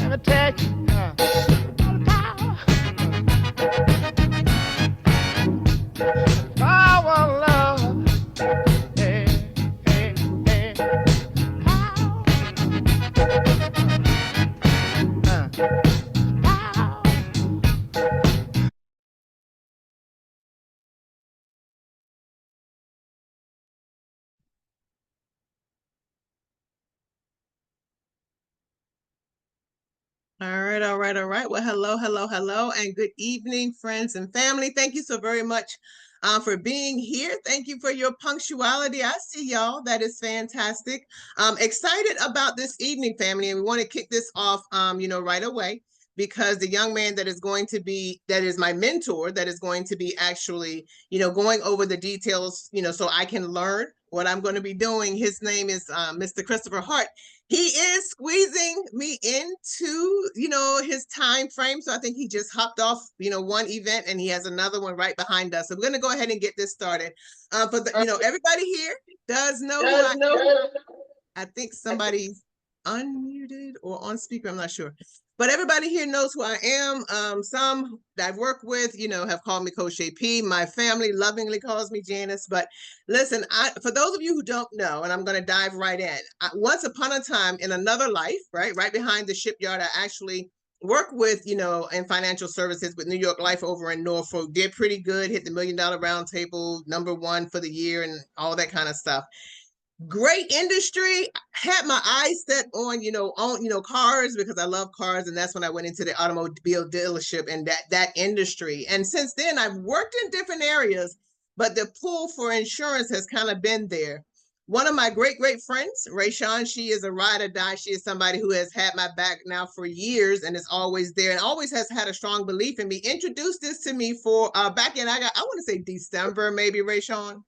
let me tell you, power of love. Hey, hey, hey. Power, power. All right, all right, all right. Well, hello, hello, hello, and good evening, friends and family. Thank you so very much for being here. Thank you for your punctuality. I see y'all. That is fantastic. Excited about this evening, family, and we want to kick this off, right away because the young man that is my mentor, that is going to be actually, going over the details, so I can learn what I'm going to be doing. His name is Mr. Christopher Hart. He is squeezing me into, his time frame. So I think he just hopped off, one event and he has another one right behind us. So we're going to go ahead and get this started. For the, everybody here does know who I am. I think somebody's unmuted or on speaker. I'm not sure. But everybody here knows who I am. Some that I've worked with, have called me Coach JP. My family lovingly calls me Janice. But listen, for those of you who don't know, and I'm going to dive right in. Once upon a time in another life, right behind the shipyard, I actually worked with, in financial services with New York Life over in Norfolk. Did pretty good, hit the $1 Million Roundtable, #1 for the year and all that kind of stuff. Great industry. Had my eyes set on cars because I love cars, and that's when I went into the automobile dealership and that industry. And since then I've worked in different areas, but the pull for insurance has kind of been there. One of my great friends, Rayshawn, she is a ride or die. She is somebody who has had my back now for years and is always there and always has had a strong belief in me. Introduced this to me for back in I want to say December, maybe, Rayshawn.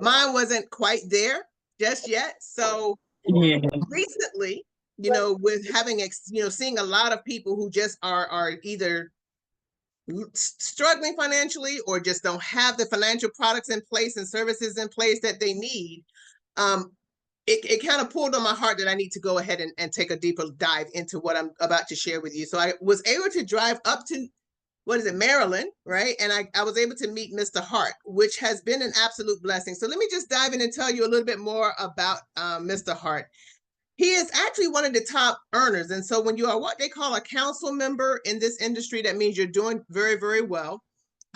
Mine wasn't quite there just yet. So recently, with having, seeing a lot of people who just are either struggling financially or just don't have the financial products in place and services in place that they need, it kind of pulled on my heart that I need to go ahead and take a deeper dive into what I'm about to share with you. So I was able to drive up to Maryland, right? And I was able to meet Mr. Hart, which has been an absolute blessing. So let me just dive in and tell you a little bit more about Mr. Hart. He is actually one of the top earners. And so when you are what they call a council member in this industry, that means you're doing very, very well.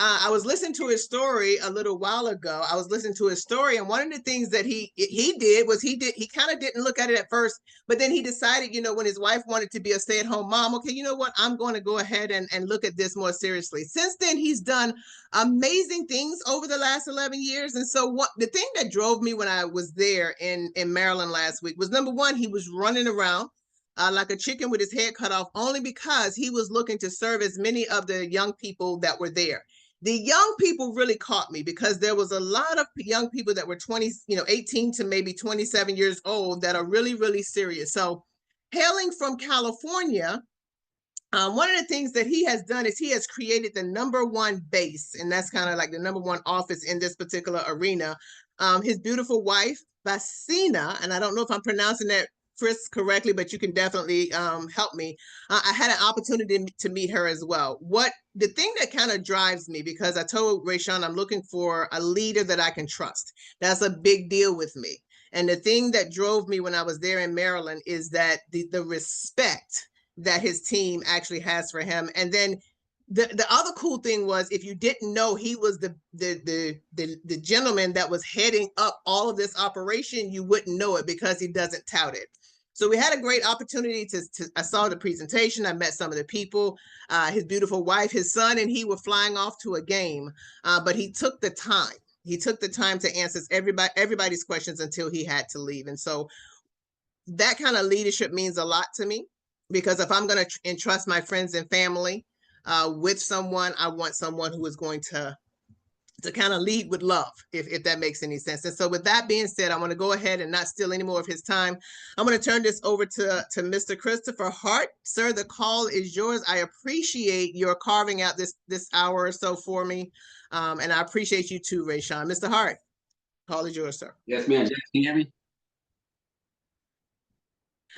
I was listening to his story a little while ago. I was listening to his story, and one of the things that he did was he kind of didn't look at it at first, but then he decided, when his wife wanted to be a stay-at-home mom, okay, you know what, I'm going to go ahead and look at this more seriously. Since then, he's done amazing things over the last 11 years. And so the thing that drove me when I was there in Maryland last week was, number one, he was running around like a chicken with his head cut off, only because he was looking to serve as many of the young people that were there. The young people really caught me because there was a lot of young people that were 18 to maybe 27 years old that are really, really serious. So hailing from California, one of the things that he has done is he has created the #1 base, and that's kind of like the #1 office in this particular arena. His beautiful wife, Basina, and I don't know if I'm pronouncing that Chris correctly, but you can definitely help me. I had an opportunity to meet her as well. The thing that kind of drives me, because I told Rayshawn I'm looking for a leader that I can trust. That's a big deal with me. And the thing that drove me when I was there in Maryland is that the respect that his team actually has for him. And then the other cool thing was, if you didn't know he was the gentleman that was heading up all of this operation, you wouldn't know it because he doesn't tout it. So we had a great opportunity I saw the presentation. I met some of the people, his beautiful wife, his son, and he were flying off to a game. But he took the time. He took the time to answer everybody's questions until he had to leave. And so that kind of leadership means a lot to me, because if I'm going to entrust my friends and family with someone, I want someone who is going to kind of lead with love, if that makes any sense. And so with that being said, I want to go ahead and not steal any more of his time. I'm going to turn this over to Mr. Christopher Hart. Sir, the call is yours. I appreciate your carving out this hour or so for me. And I appreciate you too, Rayshawn. Mr. Hart, call is yours, sir. Yes, ma'am. Can you hear me?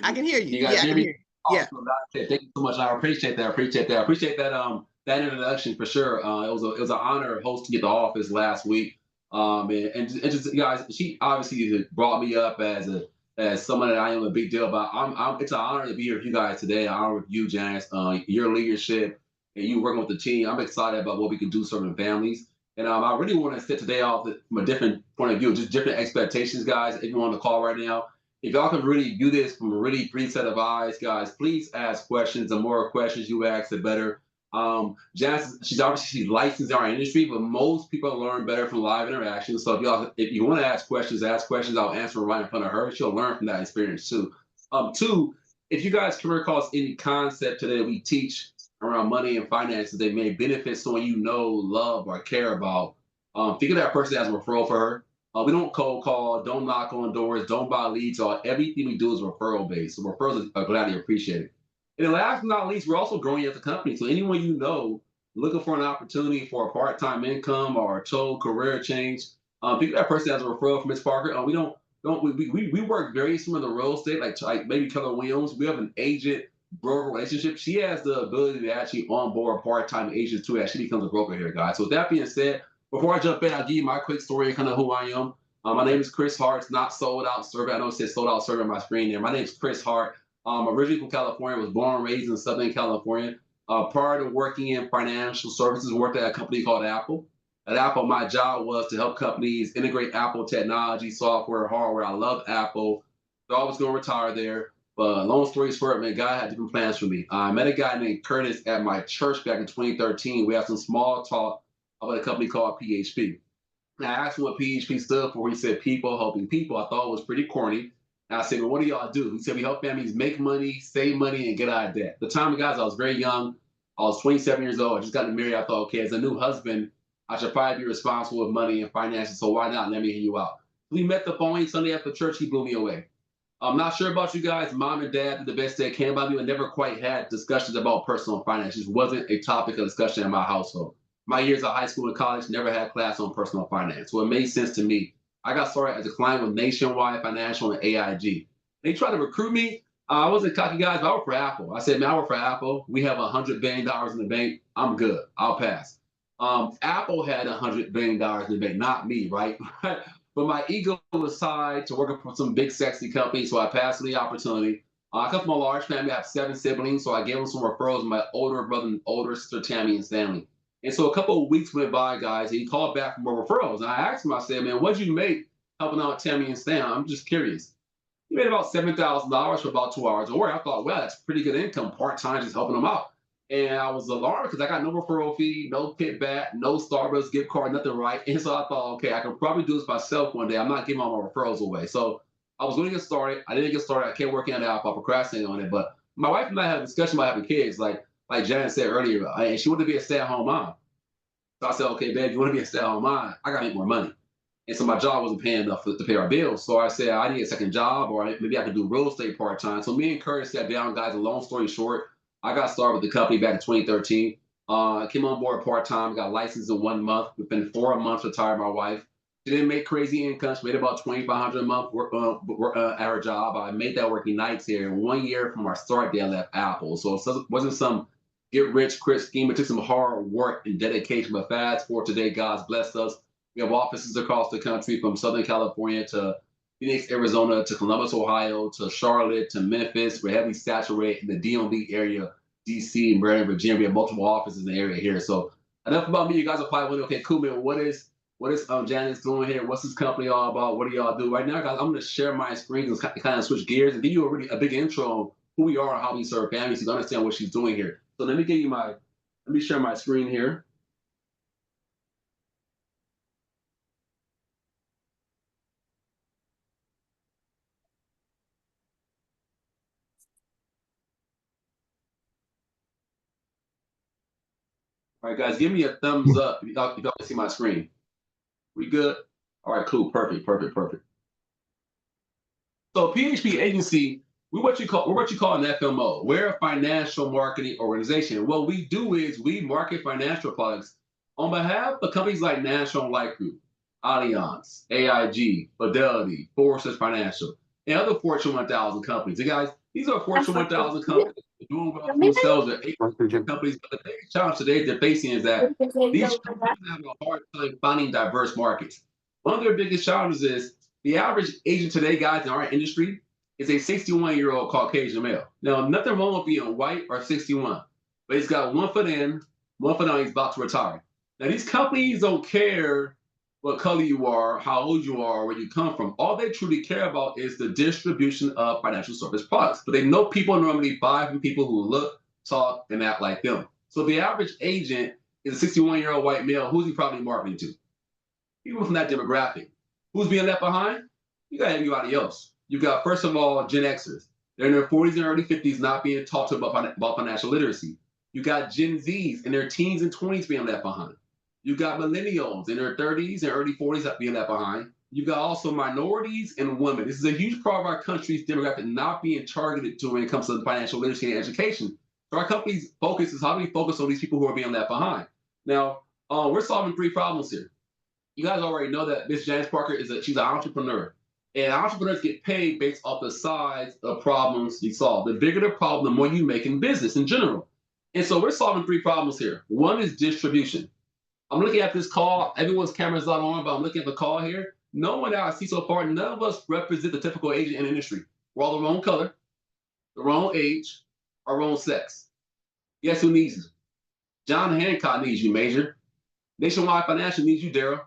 I can hear you. You guys hear me? Yeah. Awesome. Thank you so much. I appreciate that. Appreciate that. Appreciate that. That introduction for sure. It was an honor hosting at the office last week. And just guys, she obviously brought me up as someone that I am a big deal about. It's an honor to be here with you guys today. I honor with you, Janice, your leadership and you working with the team. I'm excited about what we can do serving families. And I really want to set today off from a different point of view, just different expectations, guys. If you're on the call right now, if y'all can really do this from a really free set of eyes, guys, please ask questions. The more questions you ask, the better. Janice, she's licensed in our industry, but most people learn better from live interactions. So if you want to ask questions, I'll answer right in front of her. She'll learn from that experience too. Two, if you guys come across any concept today that we teach around money and finances that may benefit someone you know, love, or care about, think of that person as a referral for her. We don't cold call, don't knock on doors, don't buy leads. Everything we do is referral based. So referrals are gladly appreciated. And then last but not least, we're also growing as a company. So anyone you know looking for an opportunity for a part-time income or a total career change, think of that person as a referral from Ms. Parker. We work very similar to real estate, like maybe Keller Williams. We have an agent broker relationship. She has the ability to actually onboard part-time agents too as she becomes a broker here, guys. So with that being said, before I jump in, I'll give you my quick story and kind of who I am. My name is Chris Hart. It's not sold out server. I know it says sold out server on my screen there. My name is Chris Hart. Originally from California, was born and raised in Southern California. Prior to working in financial services, worked at a company called Apple. At Apple, my job was to help companies integrate Apple technology, software, hardware. I love Apple. So I was going to retire there. But long story short, man, God had different plans for me. I met a guy named Curtis at my church back in 2013. We had some small talk about a company called PHP. And I asked him what PHP stood for. He said people helping people. I thought it was pretty corny. And I said, well, what do y'all do? He said, we help families make money, save money, and get out of debt. The time, guys, I was very young. I was 27 years old. I just got married. I thought, okay, as a new husband, I should probably be responsible with money and finances. So why not? Let me hear you out. We met the following Sunday after church. He blew me away. I'm not sure about you guys. Mom and dad did the best they can by me. I never quite had discussions about personal finance. It just wasn't a topic of discussion in my household. My years of high school and college never had class on personal finance. So it made sense to me. I got started as a client with Nationwide Financial and AIG. They tried to recruit me. I wasn't cocky, guys, but I work for Apple. I said, man, I work for Apple. We have $100 billion in the bank. I'm good. I'll pass. Apple had $100 billion in the bank, not me, right? But my ego aside to working for some big, sexy company, so I passed the opportunity. I come from a large family. I have 7 siblings, so I gave them some referrals to my older brother and older sister, Tammy and Stanley. And so a couple of weeks went by, guys, and he called back for more referrals. And I asked him, I said, man, what'd you make helping out Tammy and Stan? I'm just curious. He made about $7,000 for about 2 hours of work. I thought, well, that's pretty good income, part-time, just helping them out. And I was alarmed because I got no referral fee, no kickback, no Starbucks gift card, nothing, right? And so I thought, okay, I can probably do this myself one day. I'm not giving all my referrals away. So I was going to get started. I didn't get started. I kept working on it out. I procrastinated on it. But my wife and I had a discussion about having kids, like Janice said earlier, and she wanted to be a stay-at-home mom. So I said, okay, babe, you want to be a stay-at-home mom? I got to make more money. And so my job wasn't paying enough to pay our bills. So I said, I need a second job, or maybe I could do real estate part-time. So me and Curtis sat down, guys. A long story short, I got started with the company back in 2013. I came on board part-time, got licensed in 1 month. Within 4 months, retired my wife. She didn't make crazy income. She made about $2,500 a month at her job. I made that working nights here. And 1 year from our start day, I left Apple. So it wasn't some get-rich-quick scheme. It took some hard work and dedication. But fast forward today, God's blessed us. We have offices across the country from Southern California to Phoenix, Arizona, to Columbus, Ohio, to Charlotte, to Memphis. We're heavily saturated in the DMV area, DC, Maryland, Virginia. We have multiple offices in the area here. So enough about me. You guys are probably wondering, okay, cool, man, what is Janice doing here? What's this company all about? What do y'all do? Right now, guys, I'm going to share my screen and kind of switch gears and give you a big intro on who we are and how we serve families so you understand what she's doing here. So let me share my screen here. All right, guys, give me a thumbs up if y'all can see my screen. We good? All right, cool, perfect. So PHP agency, we're what you call an FMO. We're a financial marketing organization. What we do is we market financial products on behalf of companies like National Life Group, Allianz, AIG, Fidelity, Forces Financial. and other Fortune 1000 companies. And guys, these are Fortune 1000 companies doing well for themselves. They're companies, but the biggest challenge today they're facing is that these companies have a hard time finding diverse markets. One of their biggest challenges is the average agent today, guys, in our industry is a 61-year-old Caucasian male. Now, nothing wrong with being white or 61, but he's got one foot in, one foot out, he's about to retire. Now, these companies don't care what color you are, how old you are, where you come from. All they truly care about is the distribution of financial service products. But they know people normally buy from people who look, talk, and act like them. So the average agent is a 61-year-old white male. Who's he probably marketing to? People from that demographic. Who's being left behind? You got everybody else. You got, first of all, Gen Xers. They're in their 40s and early 50s not being taught to about financial literacy. You got Gen Zs in their teens and 20s being left behind. You got millennials in their 30s and early 40s being left behind. You got also minorities and women. This is a huge part of our country's demographic not being targeted to when it comes to financial literacy and education. So our company's focus is how do we focus on these people who are being left behind? Now, we're solving three problems here. You guys already know that Miss Janice Parker she's an entrepreneur. And entrepreneurs get paid based off the size of problems you solve. The bigger the problem, the more you make in business in general. And so we're solving three problems here. One is distribution. I'm looking at this call. Everyone's camera's not on, but I'm looking at the call here. No one that I see so far, none of us represent the typical agent in the industry. We're all the wrong color, the wrong age, or wrong sex. Guess who needs you? John Hancock needs you, Major. Nationwide Financial needs you, Daryl.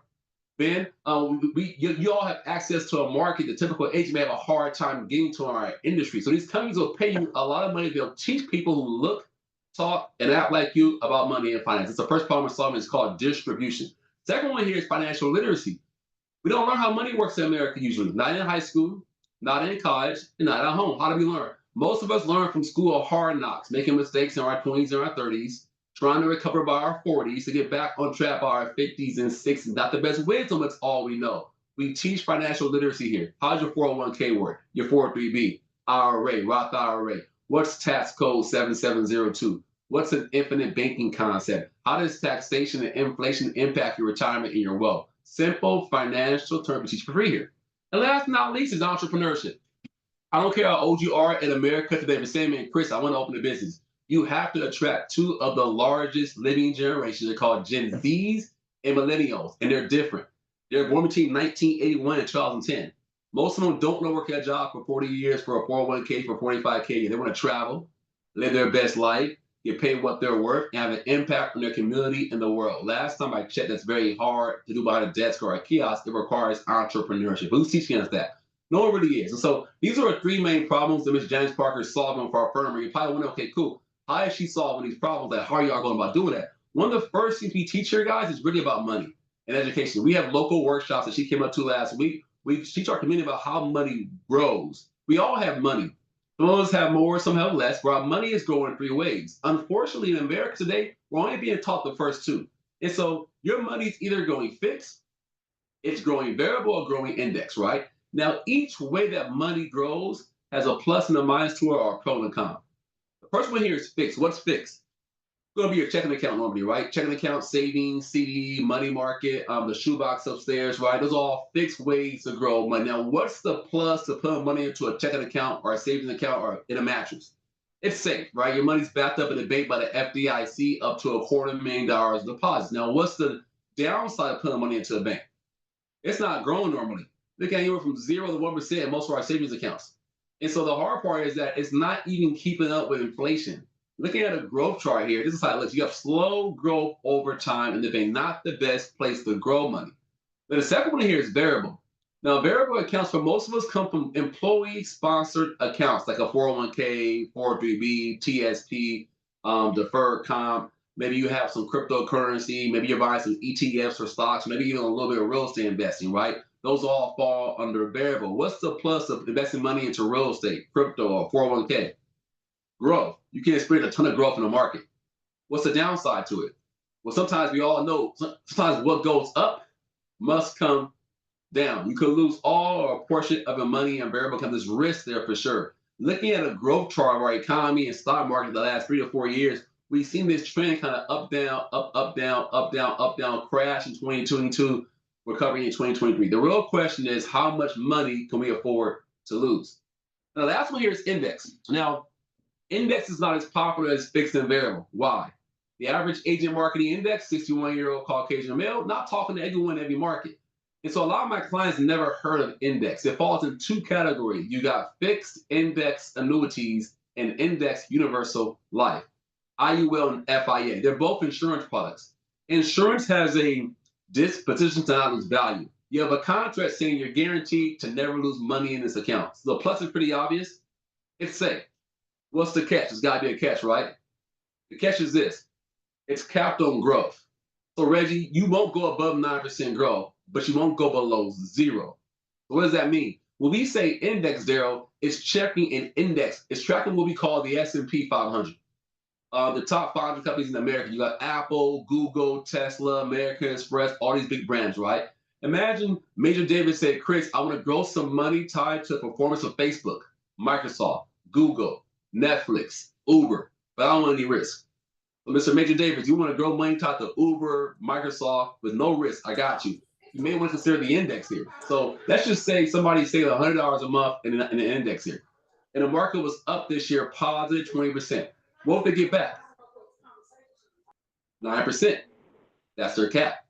Ben, you all have access to a market the typical agent may have a hard time getting to in our industry. So these companies will pay you a lot of money. They'll teach people who look, talk, and act like you about money and finance. It's the first problem we're solving. It's called distribution. Second one here is financial literacy. We don't learn how money works in America usually. Not in high school, not in college, and not at home. How do we learn? Most of us learn from school of hard knocks, making mistakes in our 20s and our 30s, trying to recover by our 40s to get back on track by our 50s and 60s. Not the best wisdom, it's all we know. We teach financial literacy here. How's your 401k work? Your 403b, IRA, Roth IRA? What's tax code 7702? What's an infinite banking concept? How does taxation and inflation impact your retirement and your wealth? Simple financial terms we teach for free here. And last but not least is entrepreneurship. I don't care how old you are in America today, but say, man, Chris, I want to open a business. You have to attract two of the largest living generations. They're called Gen Zs and Millennials, and they're different. They're born between 1981 and 2010. Most of them don't know work at a job for 40 years for a 401k, for 45k. They want to travel, live their best life, get paid what they're worth, and have an impact on their community and the world. Last time I checked, that's very hard to do behind a desk or a kiosk. It requires entrepreneurship. Who's teaching us that? No one really is. And so these are the three main problems that Ms. Janice Parker is solving for our firm. And you're probably wondering, okay, cool. How is she solving these problems? Like, how are y'all going about doing that? One of the first things we teach here, guys, is really about money and education. We have local workshops that she came up to last week. We teach our community about how money grows. We all have money. Some of us have more, some have less, but our money is growing in three ways. Unfortunately, in America today, we're only being taught the first two. And so your money is either going fixed, it's growing variable, or growing index, right? Now, each way that money grows has a plus and a minus to it, or a pro and a con. First one here is fixed. What's fixed? It's going to be your checking account normally, right? Checking account, savings, CD, money market, the shoebox upstairs, right? Those are all fixed ways to grow money. Now, what's the plus to put money into a checking account or a savings account or in a mattress? It's safe, right? Your money's backed up in the bank by the FDIC up to $250,000 deposit. Now, what's the downside of putting money into a bank? It's not growing normally. Look at anywhere from 0 to 1% in most of our savings accounts. And so the hard part is that it's not even keeping up with inflation. Looking at a growth chart here, this is how it looks. You have slow growth over time in the bank, not the best place to grow money. But the second one here is variable. Now, variable accounts for most of us come from employee-sponsored accounts, like a 401k, 403b, TSP, deferred comp. Maybe you have some cryptocurrency. Maybe you're buying some ETFs or stocks, maybe even a little bit of real estate investing, right? Those all fall under variable. What's the plus of investing money into real estate, crypto, or 401k? Growth. You can experience a ton of growth in the market. What's the downside to it? Well, sometimes we all know, sometimes what goes up must come down. You could lose all or a portion of your money and variable income. There's risk there for sure. Looking at a growth chart of our economy and stock market the last 3 to 4 years, we've seen this trend kind of up, down, up, down, up, down, up, down, crash in 2022, recovery in 2023. The real question is, how much money can we afford to lose. Now, the last one here is index. Now, index is not as popular as fixed and variable. Why? The average agent marketing index, 61-year-old Caucasian male, not talking to everyone in every market. And so a lot of my clients never heard of index. It falls in two categories. You got fixed index annuities and index universal life, IUL and FIA. They're both insurance products. Insurance has a disposition to not lose value. You have a contract saying you're guaranteed to never lose money in this account. So the plus is pretty obvious. It's safe. What's the catch? There's got to be a catch, right? The catch is this. It's capped on growth. So Reggie, you won't go above 9% growth, but you won't go below 0. So what does that mean? When we say index, Daryl, it's checking an index. It's tracking what we call the S&P 500. The top 500 companies in America. You got Apple, Google, Tesla, American Express, all these big brands, right? Imagine Major David said, Chris, I want to grow some money tied to the performance of Facebook, Microsoft, Google, Netflix, Uber, but I don't want any risk. So Mr. Major Davis, you want to grow money tied to Uber, Microsoft with no risk, I got you. You may want to consider the index here. So let's just say somebody saved $100 a month in an index here. And the market was up this year, positive 20%. What if they get back? 9%. That's their cap.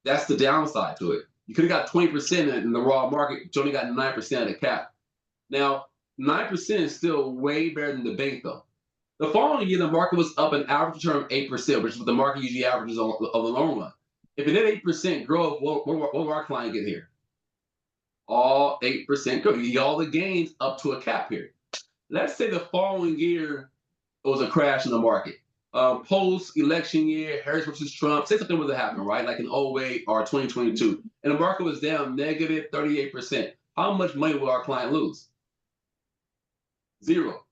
That's the downside to it. You could have got 20% in the raw market, but you only got 9% of the cap. Now, 9% is still way better than the bank, though. The following year, the market was up an average return of 8%, which is what the market usually averages on the long run. If it did 8% growth, what will our client get here? All 8% growth. You get all the gains up to a cap here. Let's say the following year it was a crash in the market. Post-election year, Harris versus Trump, say something was to happen, right? Like in 08 or 2022, and the market was down negative 38%. How much money will our client lose? 0.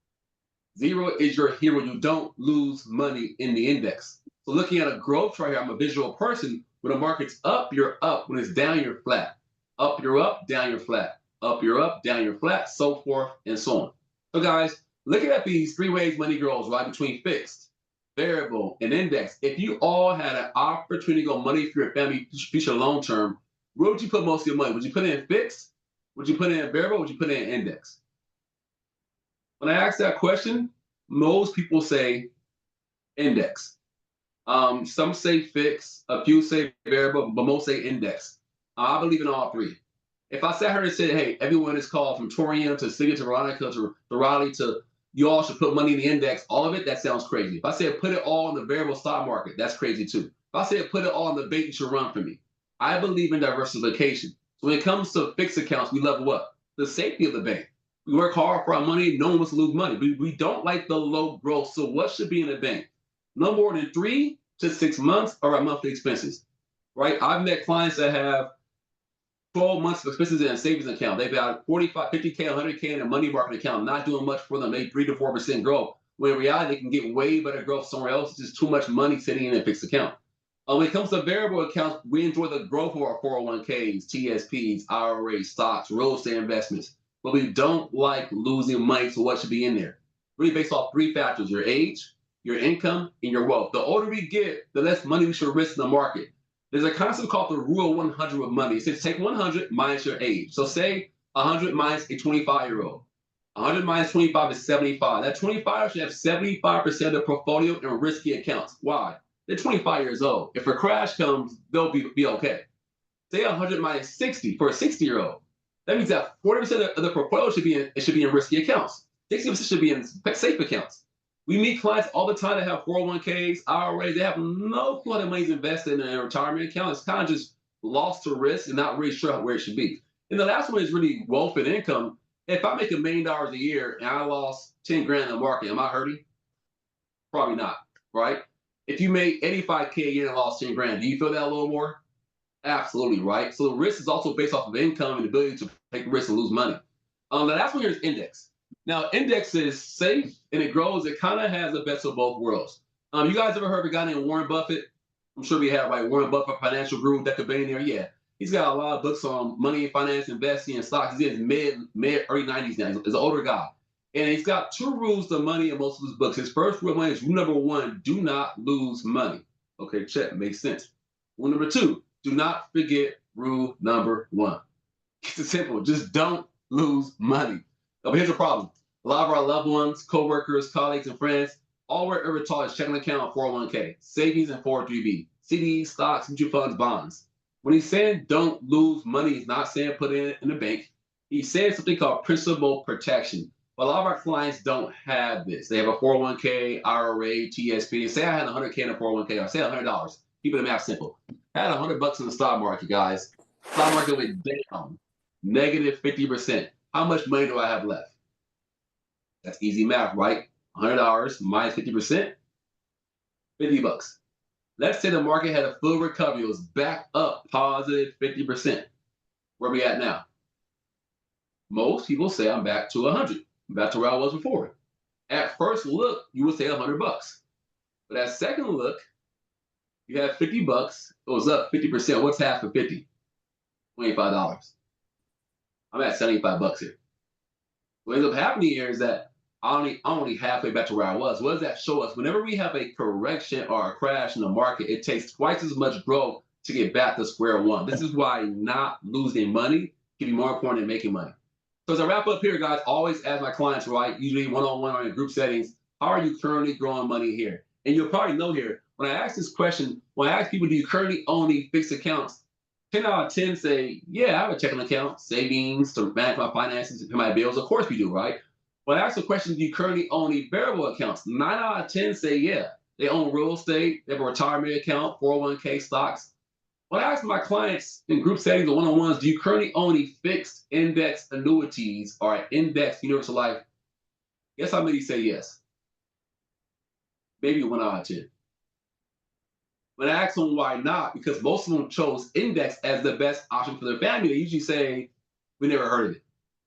0 is your hero. You don't lose money in the index. So looking at a growth chart here, I'm a visual person. When the market's up, you're up. When it's down, you're flat. Up, you're up. Down, you're flat. Up, you're up. Down, you're flat. So forth and so on. So guys, looking at these 3 ways money grows, right, between fixed, variable, and index. If you all had an opportunity to go money for your family future long term, where would you put most of your money? Would you put it in fixed? Would you put it in variable? Would you put it in index? When I ask that question, most people say index. Some say fixed, a few say variable, but most say index. I believe in all 3. If I sat here and said, hey, everyone is called from Torian to City to Veronica to Raleigh to you all should put money in the index, all of it, that sounds crazy. If I said put it all in the variable stock market, that's crazy too. If I said put it all in the bank, you should run for me. I believe in diversification. So when it comes to fixed accounts, we level up. The safety of the bank. We work hard for our money. No one wants to lose money. We don't like the low growth. So what should be in the bank? No more than 3 to 6 months of our monthly expenses, right? I've met clients that have 12 months of expenses in a savings account. They've got 45, 50K, 100K in a money market account, not doing much for them, maybe 3 to 4% growth. When in reality, they can get way better growth somewhere else. It's just too much money sitting in a fixed account. When it comes to variable accounts, we enjoy the growth of our 401ks, TSPs, IRAs, stocks, real estate investments. But we don't like losing money to what should be in there. Really based off 3 factors: your age, your income, and your wealth. The older we get, the less money we should risk in the market. There's a concept called the rule of 100 with money. It says take 100 minus your age. So say 100 minus a 25-year-old. 100 minus 25 is 75. That 25 should have 75% of the portfolio in risky accounts. Why? They're 25 years old. If a crash comes, they'll be okay. Say 100 minus 60 for a 60-year-old. That means that 40% of the portfolio should be in risky accounts. 60% should be in safe accounts. We meet clients all the time that have 401ks, IRAs. They have no clue how their money's invested in a retirement account. It's kind of just lost to risk and not really sure where it should be. And the last one is really wealth and income. If I make $1 million a year and I lost 10 grand in the market, am I hurting? Probably not, right? If you made 85K a year and lost 10 grand, do you feel that a little more? Absolutely, right? So the risk is also based off of income and the ability to take risks and lose money. The last one here is index. Now, index is safe and it grows. It kind of has the best of both worlds. You guys ever heard of a guy named Warren Buffett? I'm sure we have, right? Warren Buffett, financial guru, decabillionaire. Yeah, he's got a lot of books on money and finance, investing, and stocks. He's in his early 90s now. He's an older guy. And he's got 2 rules to money in most of his books. His first rule of money is rule number 1, do not lose money. Okay, check, makes sense. Rule number 2, do not forget rule number 1. It's simple, just don't lose money. But here's the problem. A lot of our loved ones, coworkers, colleagues, and friends, all we're ever taught is checking account, 401k, savings, and 403b, CDs, stocks, mutual funds, bonds. When he's saying don't lose money, he's not saying put it in the bank. He's saying something called principal protection. But a lot of our clients don't have this. They have a 401k, IRA, TSP. Say I had 100k in a 401k, or say $100. Keeping the math simple. I had $100 in the stock market, guys. Stock market went down, negative 50%. How much money do I have left? That's easy math, right? $100 minus 50%, $50. Let's say the market had a full recovery. It was back up positive 50%. Where are we at now? Most people say I'm back to 100. I'm back to where I was before. At first look, you would say $100. But at second look, you have $50. It was up 50%. What's half of 50? $25. I'm at $75 here. What ends up happening here is that I'm only halfway back to where I was. What does that show us? Whenever we have a correction or a crash in the market, it takes twice as much growth to get back to square one. This is why not losing money can be more important than making money. So as I wrap up here, guys, always ask my clients, right, usually one-on-one or in group settings, how are you currently growing money here? And you'll probably know here, when I ask this question, when I ask people, do you currently own any fixed accounts? 10 out of 10 say, yeah, I have a checking account, savings to manage my finances, to pay my bills. Of course we do, right? When I ask the question, do you currently own any variable accounts? 9 out of 10 say, yeah. They own real estate, they have a retirement account, 401k stocks. When I ask my clients in group settings or one-on-ones, do you currently own any fixed index annuities or index universal life? Guess how many say yes? Maybe 1 out of 10. When I ask them why not, because most of them chose index as the best option for their family, they usually say, we never heard of it.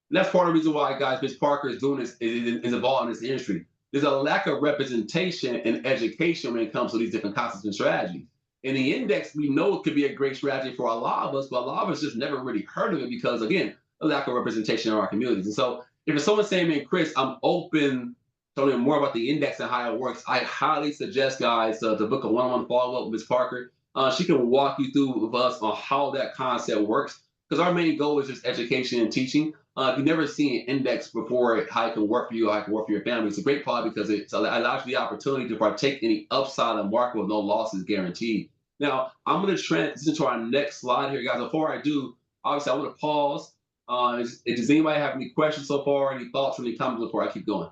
And that's part of the reason why, guys, Ms. Parker is doing this, is involved in this industry. There's a lack of representation and education when it comes to these different concepts and strategies. In the index, we know it could be a great strategy for a lot of us, but a lot of us just never really heard of it because, again, a lack of representation in our communities. And so if it's someone saying, man, Chris, I'm open to learn more about the index and how it works, I highly suggest, guys, to book a one-on-one follow-up with Ms. Parker. She can walk you through with us on how that concept works, because our main goal is just education and teaching. If you've never seen an index before, how it can work for you, how it can work for your family, it's a great product because it allows you the opportunity to partake in the upside of the market with no losses guaranteed. Now, I'm going to transition to our next slide here, guys. Before I do, obviously, I want to pause. Does anybody have any questions so far, any thoughts, or any comments before I keep going?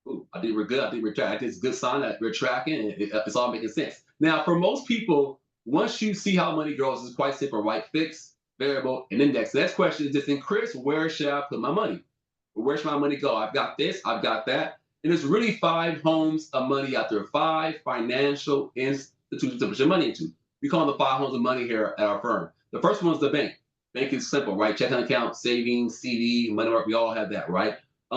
Ooh, I think we're good. I think we're tracking. It's a good sign that we're tracking. It's all making sense. Now, for most people, once you see how money grows, it's quite simple, right? Fixed, variable, and index. The next question is just, in Chris, where should I put my money? Where should my money go? I've got this, I've got that. And there's really 5 homes of money out there, 5 financial institutions to put your money into. We call them the 5 homes of money here at our firm. The first one is the bank. Bank is simple, right? Checking account, savings, CD, money market. We all have that, right?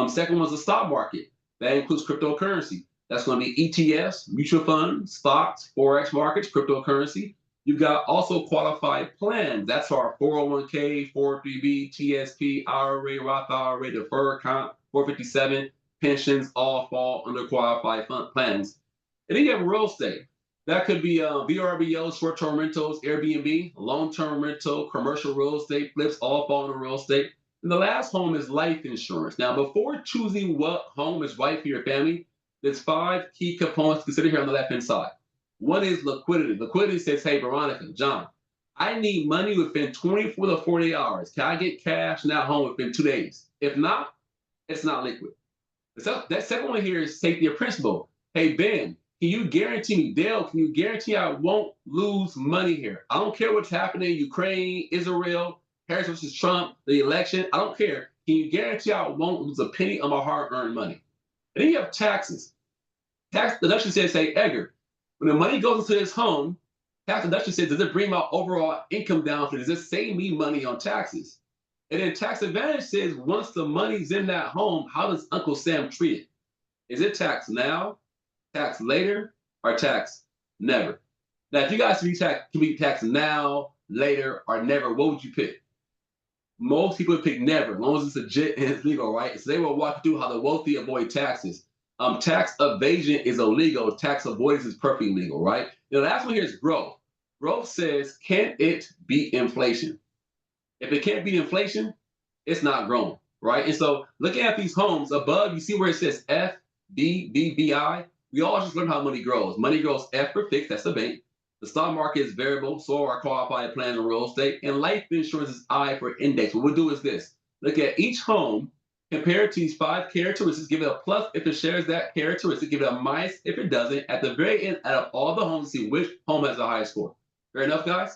Second one is the stock market. That includes cryptocurrency. That's going to be ETFs, mutual funds, stocks, forex markets, cryptocurrency. You've got also qualified plans. That's our 401k, 403b, TSP, IRA, Roth IRA, deferred account, 457, pensions, all fall under qualified fund plans. And then you have real estate. That could be VRBO, short-term rentals, Airbnb, long-term rental, commercial real estate, flips, all fall under real estate. And the last home is life insurance. Now, before choosing what home is right for your family, there's 5 key components to consider here on the left-hand side. One is liquidity. Liquidity says, hey, Veronica, John, I need money within 24 to 48 hours. Can I get cash in that home within 2 days? If not, it's not liquid. So that second one here is safety of principle. Hey, Ben, can you guarantee me, Dale, can you guarantee I won't lose money here? I don't care what's happening in Ukraine, Israel, Harris versus Trump, the election. I don't care. Can you guarantee I won't lose a penny of my hard-earned money? And then you have taxes. Tax deduction says, hey, Edgar, when the money goes into this home, tax deduction says, does it bring my overall income down? Does it save me money on taxes? And then tax advantage says, once the money's in that home, how does Uncle Sam treat it? Is it taxed now, taxed later, or taxed never? Now, if you guys can be taxed now, later, or never, what would you pick? Most people pick never, as long as it's legit and it's legal, right? So they will walk through how the wealthy avoid taxes. Tax evasion is illegal. Tax avoidance is perfectly legal, right? The last one here is growth. Growth says, can it beat inflation? If it can't beat inflation, it's not growing, right? And so looking at these homes above, you see where it says F, B, B, B, I. We all just learn how money grows. Money grows F for fixed, that's the bank. The stock market is variable, so are qualified plans in real estate. And life insurance is I for index. What we'll do is this. Look at each home, compare it to these five characteristics, give it a plus if it shares that characteristic, give it a minus if it doesn't. At the very end, out of all the homes, see which home has the highest score. Fair enough, guys?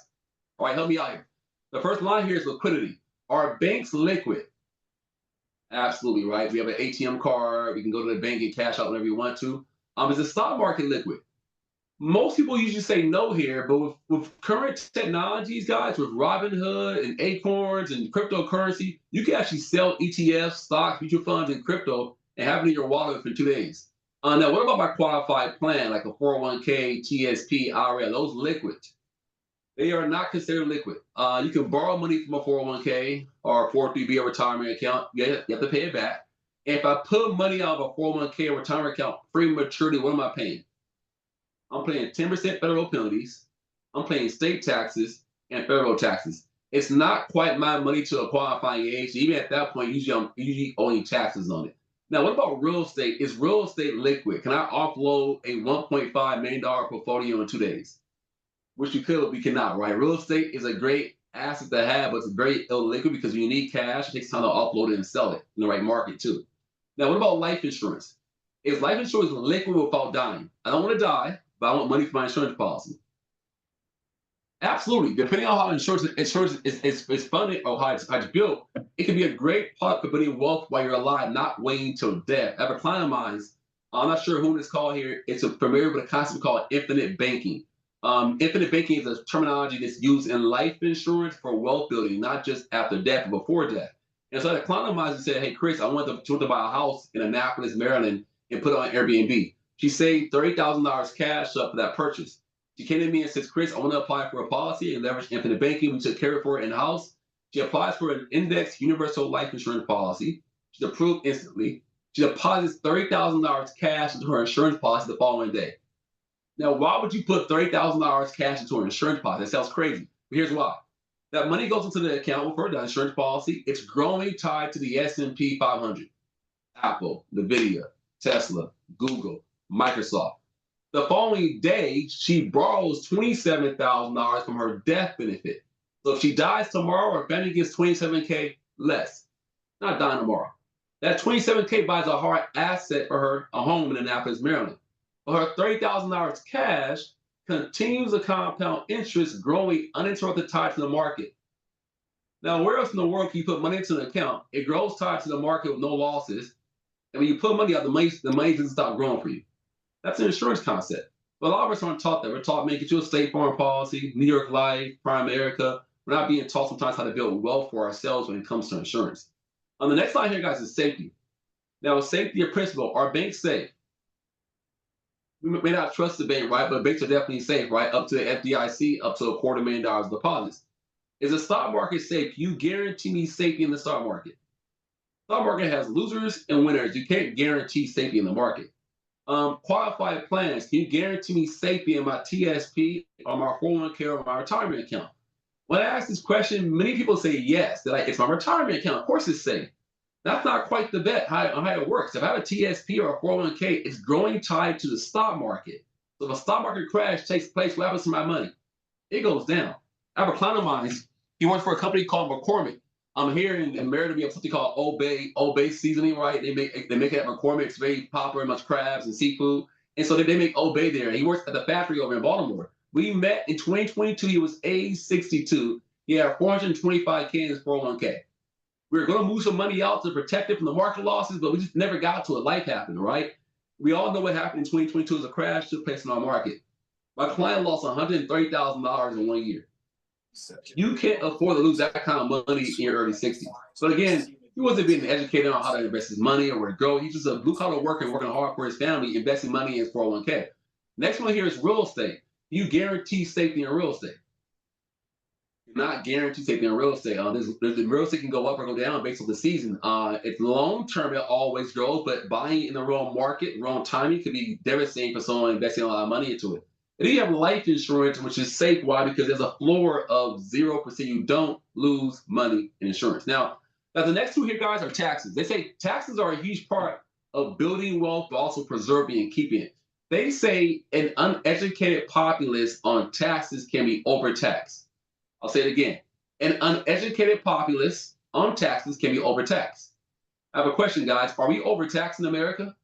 All right, help me out here. The first line here is liquidity. Are banks liquid? Absolutely, right? We have an ATM card. We can go to the bank and cash out whenever you want to. Is the stock market liquid? Most people usually say no here, but with current technologies, guys, with Robinhood and Acorns and cryptocurrency, you can actually sell ETFs, stocks, mutual funds, and crypto and have it in your wallet for 2 days. Now, what about my qualified plan, like a 401k, TSP, IRA? Are those liquid? They are not considered liquid. You can borrow money from a 401k or 403b or retirement account. You have to pay it back. And if I put money out of a 401k or retirement account prematurely, what am I paying? I'm paying 10% federal penalties. I'm paying state taxes and federal taxes. It's not quite my money to a qualifying age. Even at that point, I'm usually owing taxes on it. Now, what about real estate? Is real estate liquid? Can I offload a $1.5 million portfolio in 2 days? Which you could, but we cannot, right? Real estate is a great asset to have, but it's very illiquid because you need cash. It takes time to offload it and sell it in the right market, too. Now, what about life insurance? Is life insurance liquid without dying? I don't want to die, but I want money for my insurance policy. Absolutely. Depending on how insurance is funded or how it's built, it can be a great part for building wealth while you're alive, not waiting till death. I have a client of mine, I'm not sure who this called here. It's familiar with a concept called infinite banking. Infinite banking is a terminology that's used in life insurance for wealth building, not just after death, but before death. And so the client of mine said, "Hey, Chris, I want to buy a house in Annapolis, Maryland, and put it on Airbnb." She saved $30,000 cash up for that purchase. She came to me and says, "Chris, I want to apply for a policy and leverage infinite banking." We took care of it for her in house. She applies for an index universal life insurance policy. She's approved instantly. She deposits $30,000 cash into her insurance policy the following day. Now, why would you put $30,000 cash into an insurance policy? That sounds crazy. But here's why. That money goes into the account with her, the insurance policy. It's growing tied to the S&P 500. Apple, NVIDIA, Tesla, Google, Microsoft. The following day, she borrows $27,000 from her death benefit. So if she dies tomorrow, her family gets $27K less. Not dying tomorrow. That $27K buys a hard asset for her, a home in Annapolis, Maryland. But her $30,000 cash continues to compound interest, growing uninterrupted tied to the market. Now, where else in the world can you put money into an account? It grows tied to the market with no losses. And when you put money out, the money doesn't stop growing for you. That's an insurance concept. But a lot of us aren't taught that. We're taught making sure state farm policy, New York Life, Prime America. We're not being taught sometimes how to build wealth for ourselves when it comes to insurance. On the next line here, guys, is safety. Now, safety or principle, are banks safe? We may not trust the bank, right? But banks are definitely safe, right? Up to the FDIC, up to $250,000 deposits. Is the stock market safe? Can you guarantee me safety in the stock market? Stock market has losers and winners. You can't guarantee safety in the market. Qualified plans. Can you guarantee me safety in my TSP or my 401k or my retirement account? When I ask this question, many people say yes. They're like, it's my retirement account. Of course it's safe. That's not quite the bet how it works. If I have a TSP or a 401k, it's growing tied to the stock market. So if a stock market crash takes place, what happens to my money? It goes down. I have a client of mine. He works for a company called McCormick. I'm here in Maryland. We have something called Old Bay seasoning, right? They make it at McCormick. It's very popular, much crabs and seafood. And so they make Old Bay there. He works at the factory over in Baltimore. We met in 2022. He was age 62. He had 425K in his 401k. We were going to move some money out to protect it from the market losses, but we just never got to it. Life happened, right? We all know what happened in 2022 as a crash took place in our market. My client lost $130,000 in 1 year. You can't afford to lose that kind of money in your early 60s. But again, he wasn't being educated on how to invest his money or where to go. He's just a blue-collar worker working hard for his family, investing money in his 401k. Next one here is real estate. You guarantee safety in real estate. Not guaranteed safety in real estate. The real estate can go up or go down based on the season. If long term, it always grows, but buying in the wrong market, wrong timing could be devastating for someone investing a lot of money into it. And then you have life insurance, which is safe. Why? Because there's a floor of 0%. You don't lose money in insurance. Now the next two here, guys, are taxes. They say taxes are a huge part of building wealth, but also preserving and keeping it. They say an uneducated populace on taxes can be overtaxed. I'll say it again. An uneducated populace on taxes can be overtaxed. I have a question, guys. Are we overtaxed in America?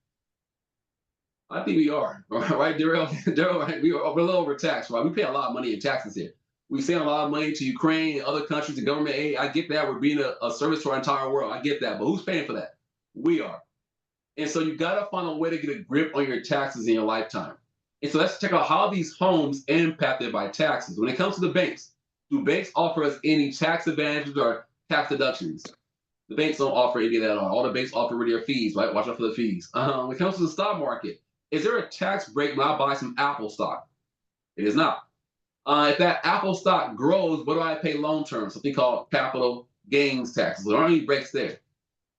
I think we are, right, Daryl? Daryl, right? We're a little overtaxed, right? We pay a lot of money in taxes here. We send a lot of money to Ukraine and other countries, the government aid. I get that. We're being a service to our entire world. I get that. But who's paying for that? We are. And so you got to find a way to get a grip on your taxes in your lifetime. And so let's check out how these homes impacted by taxes. When it comes to the banks, do banks offer us any tax advantages or tax deductions? The banks don't offer any of that at all. All the banks offer really are fees, right? Watch out for the fees. When it comes to the stock market, is there a tax break when I buy some Apple stock? It is not. If that Apple stock grows, what do I pay long term? Something called capital gains taxes. There aren't any breaks there.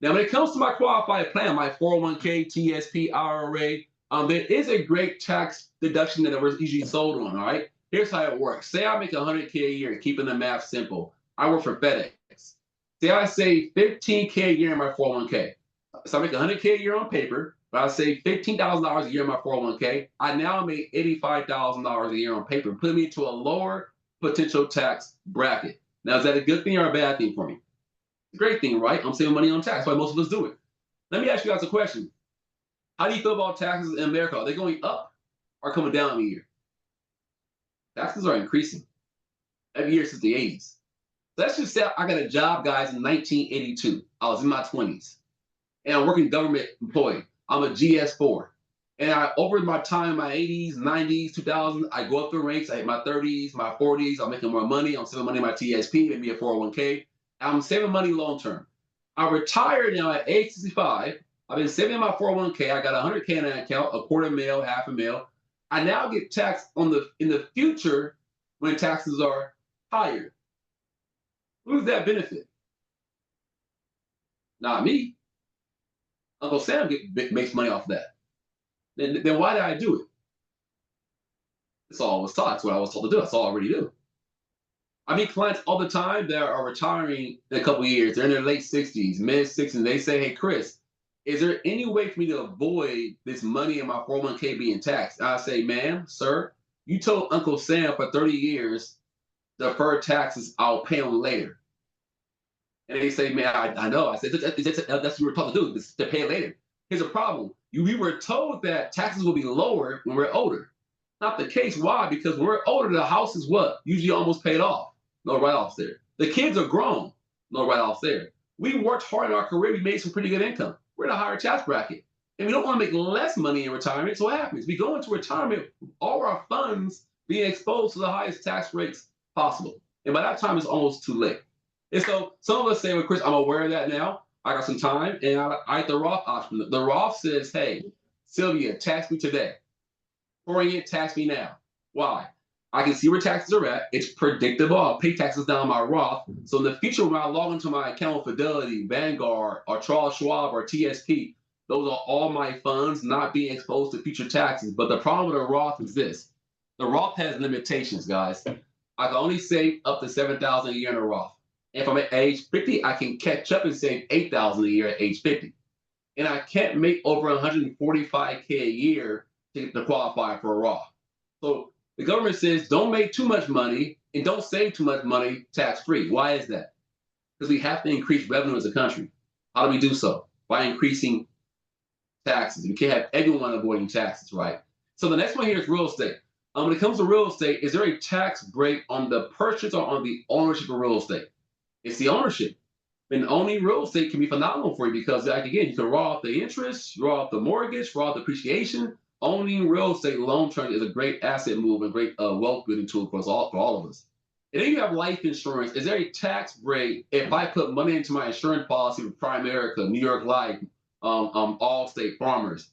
Now, when it comes to my qualified plan, my 401k, TSP, IRA, there is a great tax deduction that we're usually sold on. All right. Here's how it works. Say I make 100K a year, keeping the math simple. I work for FedEx. Say I save 15K a year in my 401k. So I make 100K a year on paper, but I save $15,000 a year in my 401k. I now make $85,000 a year on paper, putting me to a lower potential tax bracket. Now, is that a good thing or a bad thing for me? Great thing, right? I'm saving money on tax. Why most of us do it. Let me ask you guys a question. How do you feel about taxes in America? Are they going up or coming down a year? Taxes are increasing every year since the 80s. Let's just say I got a job, guys, in 1982. I was in my 20s. And I'm working government employee. I'm a GS4. And over my time in my 80s, 90s, 2000s, I go up the ranks. I hit my 30s, my 40s. I'm making more money. I'm saving money in my TSP, maybe a 401k. I'm saving money long term. I retired now at age 65. I've been saving my 401k. I got 100K in that account, a quarter mil, half a mil. I now get taxed in the future when taxes are higher. Who's that benefit? Not me. Uncle Sam makes money off of that. Then why did I do it? That's all I was taught. That's what I was told to do. That's all I already do. I meet clients all the time that are retiring in a couple of years. They're in their late 60s, mid 60s. They say, hey, Chris, is there any way for me to avoid this money in my 401k being taxed? And I say, ma'am, sir, you told Uncle Sam for 30 years, deferred taxes, I'll pay them later. And they say, man, I know. I said, that's what we were taught to do, to pay it later. Here's a problem. We were told that taxes will be lower when we're older. Not the case. Why? Because when we're older, the house is what? Usually almost paid off. No write-offs there. The kids are grown. No write-offs there. We worked hard in our career. We made some pretty good income. We're in a higher tax bracket. And we don't want to make less money in retirement. So what happens? We go into retirement, all our funds being exposed to the highest tax rates possible. And by that time, it's almost too late. And so some of us say, well, Chris, I'm aware of that now. I got some time. And I like the Roth option. The Roth says, hey, Sylvia, tax me today. Orient, tax me now. Why? I can see where taxes are at. It's predictable. I'll pay taxes down my Roth. So in the future, when I log into my account with Fidelity, Vanguard, or Charles Schwab, or TSP, those are all my funds not being exposed to future taxes. But the problem with a Roth is this. The Roth has limitations, guys. I can only save up to $7,000 a year in a Roth. If I'm at age 50, I can catch up and save $8,000 a year at age 50. And I can't make over $145K a year to qualify for a Roth. So the government says don't make too much money and don't save too much money tax-free. Why is that? Because we have to increase revenue as a country. How do we do so? By increasing taxes. We can't have everyone avoiding taxes, right? So the next one here is real estate. When it comes to real estate, is there a tax break on the purchase or on the ownership of real estate? It's the ownership. And owning real estate can be phenomenal for you because, like, again, you can raw off the interest, raw off the mortgage, raw off the appreciation. Owning real estate long term is a great asset move and great wealth building tool for all of us. And then you have life insurance. Is there a tax break if I put money into my insurance policy with Primerica, New York Life, Allstate, Farmers?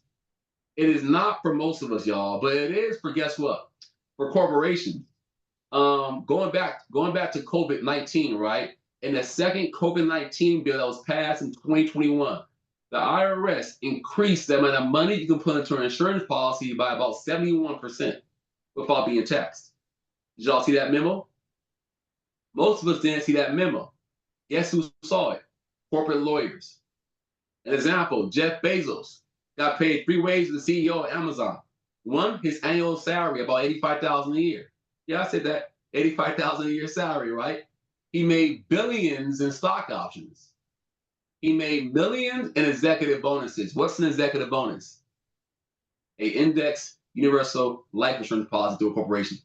It is not for most of us, y'all, but it is for, guess what? For corporations. Going back to COVID-19, right? In the second COVID-19 bill that was passed in 2021, the IRS increased the amount of money you can put into an insurance policy by about 71%. without being taxed. Did y'all see that memo? Most of us didn't see that memo. Guess who saw it? Corporate lawyers. An example, Jeff Bezos got paid 3 ways as the CEO of Amazon. One, his annual salary, about $85,000 a year. Yeah, I said that. $85,000 a year salary, right? He made billions in stock options. He made millions in executive bonuses. What's an executive bonus? A index universal life insurance policy through a corporation.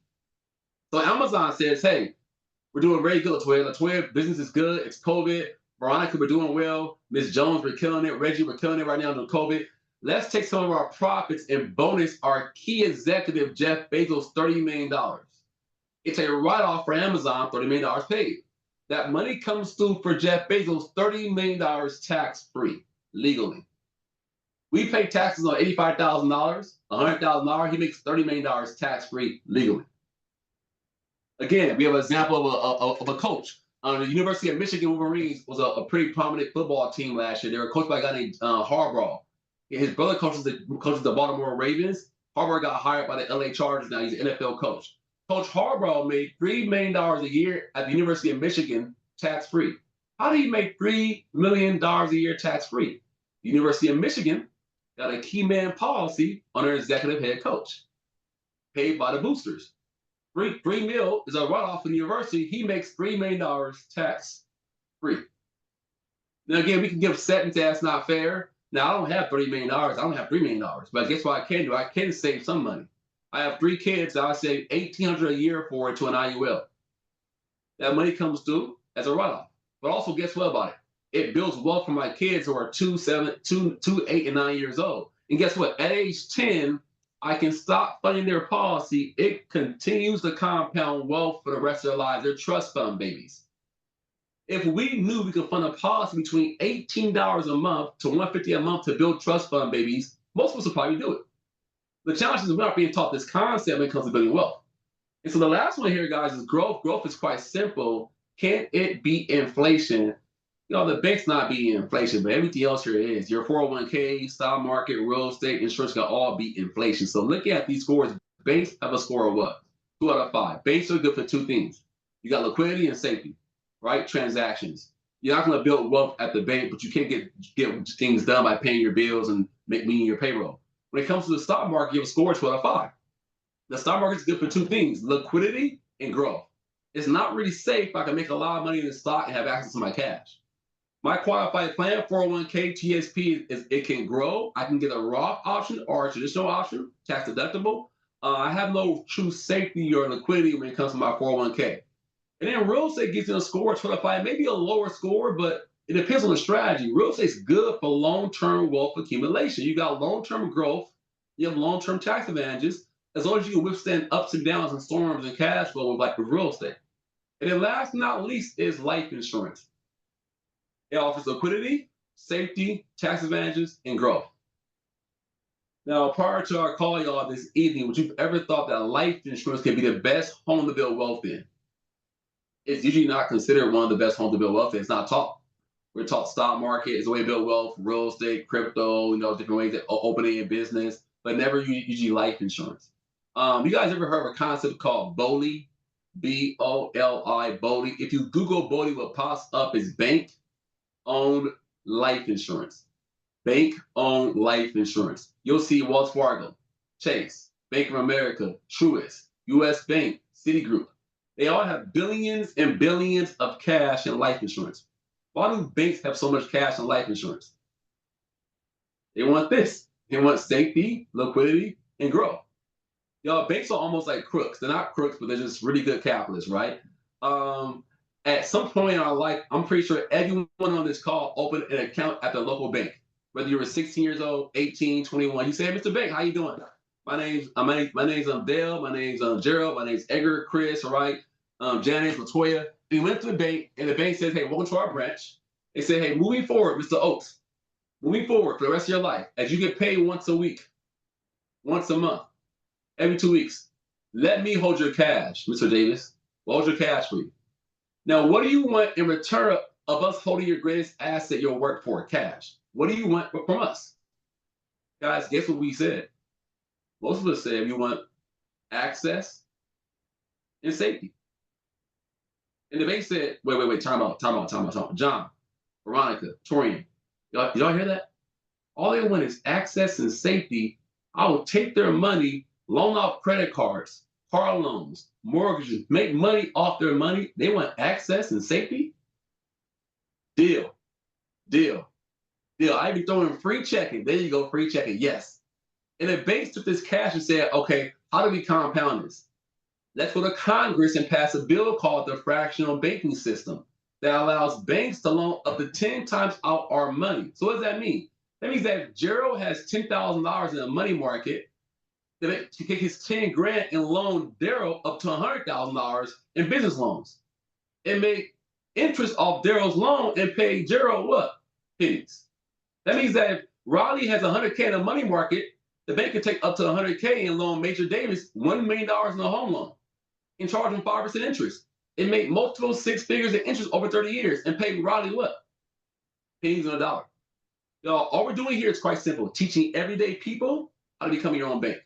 So Amazon says, hey, we're doing very good, Latoya. Latoya, business is good. It's COVID. Veronica, we're doing well. Miss Jones, we're killing it. Reggie, we're killing it right now during COVID. Let's take some of our profits and bonus our key executive, Jeff Bezos, $30 million. It's a write-off for Amazon, $30 million paid. That money comes through for Jeff Bezos, $30 million tax-free, legally. We pay taxes on $85,000, $100,000. He makes $30 million tax-free, legally. Again, we have an example of a coach. The University of Michigan Wolverines was a pretty prominent football team last year. They were coached by a guy named Harbaugh. His brother coaches the Baltimore Ravens. Harbaugh got hired by the LA Chargers now. He's an NFL coach. Coach Harbaugh made $3 million a year at the University of Michigan tax-free. How did he make $3 million a year tax-free? The University of Michigan got a key man policy on their executive head coach, paid by the boosters. $3 million is a write-off from the university. He makes $3 million tax-free. Now, again, we can give sentence that's not fair. Now, I don't have $30 million. I don't have $3 million. But guess what I can do? I can save some money. I have 3 kids. I save $1,800 a year for it to an IUL. That money comes through as a write-off. But also, guess what about it? It builds wealth for my kids who are 2, 8, and 9 years old. And guess what? At age 10, I can stop funding their policy. It continues to compound wealth for the rest of their lives. They're trust fund babies. If we knew we could fund a policy between $18 a month to $150 a month to build trust fund babies, most of us would probably do it. The challenge is we're not being taught this concept when it comes to building wealth. And so the last one here, guys, is growth. Growth is quite simple. Can it beat inflation? The bank's not beating inflation, but everything else here is. Your 401k, stock market, real estate, insurance can all beat inflation. So looking at these scores, banks have a score of what? 2 out of 5. Banks are good for 2 things. You got liquidity and safety, right? Transactions. You're not going to build wealth at the bank, but you can't get things done by paying your bills and meeting your payroll. When it comes to the stock market, you have a score of 2 out of 5. The stock market is good for 2 things, liquidity and growth. It's not really safe if I can make a lot of money in the stock and have access to my cash. My qualified plan, 401k, TSP, it can grow. I can get a Roth option or a traditional option, tax deductible. I have no true safety or liquidity when it comes to my 401k. And then real estate gives you a score of 25, maybe a lower score, but it depends on the strategy. Real estate's good for long-term wealth accumulation. You got long-term growth, you have long-term tax advantages, as long as you can withstand ups and downs and storms and cash flow with real estate. And then last but not least is life insurance. It offers liquidity, safety, tax advantages, and growth. Now, prior to our call, y'all, this evening, would you ever thought that life insurance can be the best home to build wealth in? It's usually not considered one of the best homes to build wealth in. It's not taught. We're taught stock market is a way to build wealth, real estate, crypto, different ways of opening a business, but never usually life insurance. You guys ever heard of a concept called BOLI? BOLI, BOLI. If you Google BOLI, what pops up is bank-owned life insurance. Bank-owned life insurance. You'll see Wells Fargo, Chase, Bank of America, Truist, U.S. Bank, Citigroup. They all have billions and billions of cash in life insurance. Why do banks have so much cash in life insurance? They want this. They want safety, liquidity, and growth. Y'all, banks are almost like crooks. They're not crooks, but they're just really good capitalists, right? At some point in our life, I'm pretty sure everyone on this call opened an account at the local bank. Whether you were 16 years old, 18, 21, you say, hey, Mr. Bank, how you doing? My name's Dale, my name's Gerald, my name's Edgar, Chris, all right? Janice, Latoya. We went to the bank, and the bank says, hey, welcome to our branch. They say, hey, moving forward, Mr. Oaks, moving forward for the rest of your life, as you get paid once a week, once a month, every 2 weeks, let me hold your cash, Mr. Davis. We'll hold your cash for you. Now, what do you want in return of us holding your greatest asset you'll work for, cash? What do you want from us? Guys, guess what we said? Most of us said we want access, and safety. And the bank said, wait, time out. John, Veronica, Torian, y'all hear that? All they want is access and safety. I will take their money, loan off credit cards, car loans, mortgages, make money off their money. They want access and safety? Deal, deal, deal. I be throwing free checking. There you go, free checking. Yes. And the banks took this cash and said, okay, how do we compound this? Let's go to Congress and pass a bill called the fractional banking system that allows banks to loan up to 10 times out our money. So what does that mean? That means that if Gerald has $10,000 in a money market, the bank can take his 10 grand and loan Daryl up to $100,000 in business loans and make interest off Daryl's loan and pay Gerald what? Pennies. That means that if Raleigh has 100K in a money market, the bank can take up to 100K and loan Major Davis $1 million in a home loan and charge him 5% interest. It made multiple six figures in interest over 30 years and paid Raleigh what? Pennies on a dollar. Y'all, all we're doing here is quite simple, teaching everyday people how to become your own bank.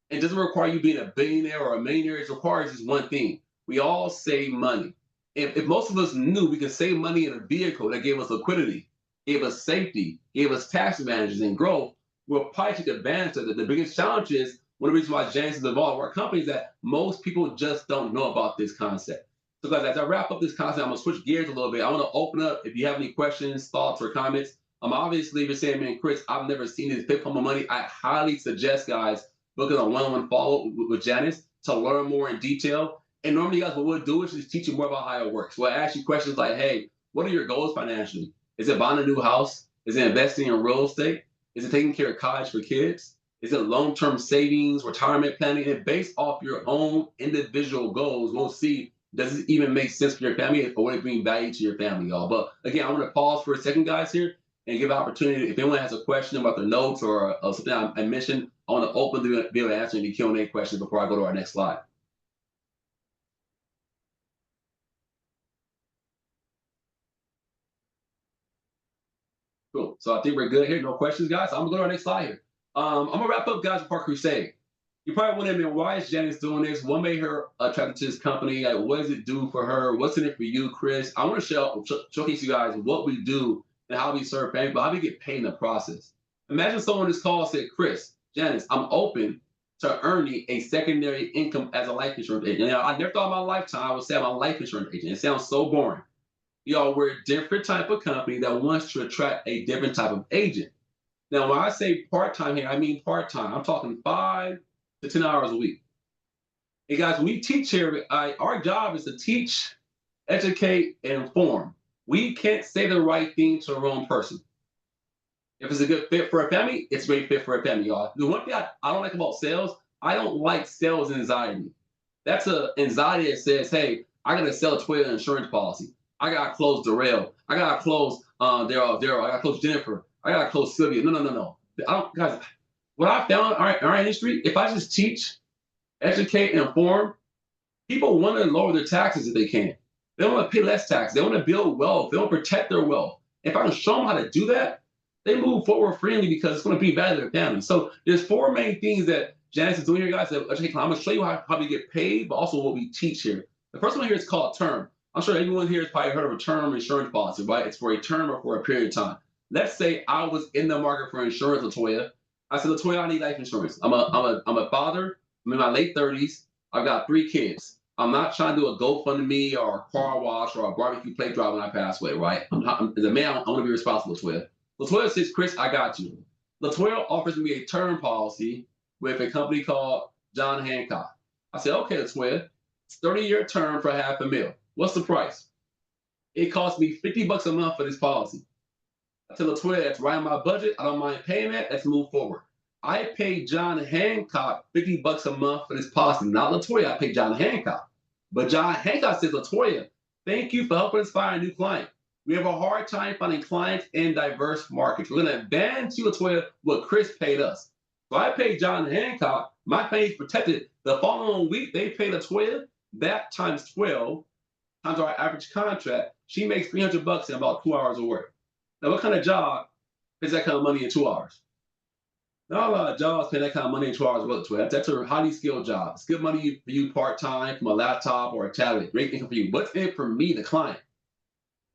It doesn't require you being a billionaire or a millionaire. It requires just one thing. We all save money. If most of us knew we could save money in a vehicle that gave us liquidity, gave us safety, gave us tax advantages and growth, we'll probably take advantage of it. The biggest challenge is one of the reasons why Janice is involved with our company is that most people just don't know about this concept. So guys, as I wrap up this concept, I'm gonna switch gears a little bit. I wanna open up if you have any questions, thoughts, or comments. Obviously, if you're saying, man, Chris, I've never seen this big pump of money, I highly suggest, guys, booking a one-on-one follow with Janice to learn more in detail. And normally, guys, what we'll do is just teach you more about how it works. We'll ask you questions like, hey, what are your goals financially? Is it buying a new house? Is it investing in real estate? Is it taking care of college for kids? Is it long-term savings, retirement planning? And based off your own individual goals, we'll see, does it even make sense for your family or would it bring value to your family, y'all? But again, I want to pause for a second, guys, here and give an opportunity. If anyone has a question about the notes or something I mentioned, I want to open to be able to answer any Q&A questions before I go to our next slide. Cool. So I think we're good here. No questions, guys. I'm gonna go to our next slide here. I'm gonna wrap up, guys, with Park Crusade. You probably wondering, why is Janice doing this? What made her attracted to this company? Like, what does it do for her? What's in it for you, Chris? I want to showcase you guys what we do and how we serve families, but how we get paid in the process. Imagine someone this call said, Chris, Janice, I'm open to earning a secondary income as a life insurance agent. Now, I never thought in my lifetime I would say I'm a life insurance agent. It sounds so boring. Y'all, we're a different type of company that wants to attract a different type of agent. Now, when I say part-time here, I mean part-time. I'm talking 5 to 10 hours a week. Hey guys, when we teach here, our job is to teach, educate, and inform. We can't say the right thing to the wrong person. If it's a good fit for a family, it's a great fit for a family, y'all. The one thing I don't like about sales, I don't like sales anxiety. That's an anxiety that says, hey, I gotta sell a Toyota insurance policy. I gotta close Darrell. I gotta close Daryl. I gotta close Jennifer. I gotta close Sylvia. No. Guys, what I found in our industry, if I just teach, educate, and inform, people want to lower their taxes if they can. They don't want to pay less tax. They want to build wealth. They want to protect their wealth. If I can show them how to do that, they move forward freely because it's going to be better to their family. So there's 4 main things that Janice is doing here, guys. I'm going to show you how we get paid, but also what we teach here. The first one here is called term. I'm sure everyone here has probably heard of a term insurance policy, right? It's for a term or for a period of time. Let's say I was in the market for insurance, Latoya. I said, Latoya, I need life insurance. I'm a father. I'm in my late 30s. I've got 3 kids. I'm not trying to do a GoFundMe or a car wash or a barbecue plate drive when I pass away, right? As a man, I want to be responsible, Latoya. Latoya says, Chris, I got you. Latoya offers me a term policy with a company called John Hancock. I said, okay, Latoya, it's 30-year term for $500,000. What's the price? It cost me $50 a month for this policy. I tell Latoya, that's right in my budget. I don't mind paying that. Let's move forward. I paid John Hancock $50 a month for this policy. Not Latoya, I paid John Hancock. But John Hancock says, Latoya, thank you for helping us find a new client. We have a hard time finding clients in diverse markets. We're going to advance you, Latoya, what Chris paid us. So I paid John Hancock. My family's protected. The following week, they paid Latoya that times 12 times our average contract. She makes $300 in about 2 hours of work. Now, what kind of job is that kind of money in 2 hours? Not a lot of jobs paying that kind of money in 2 hours of work. That's a highly skilled job. It's good money for you part time from a laptop or a tablet. Great income for you. What's in it for me, the client?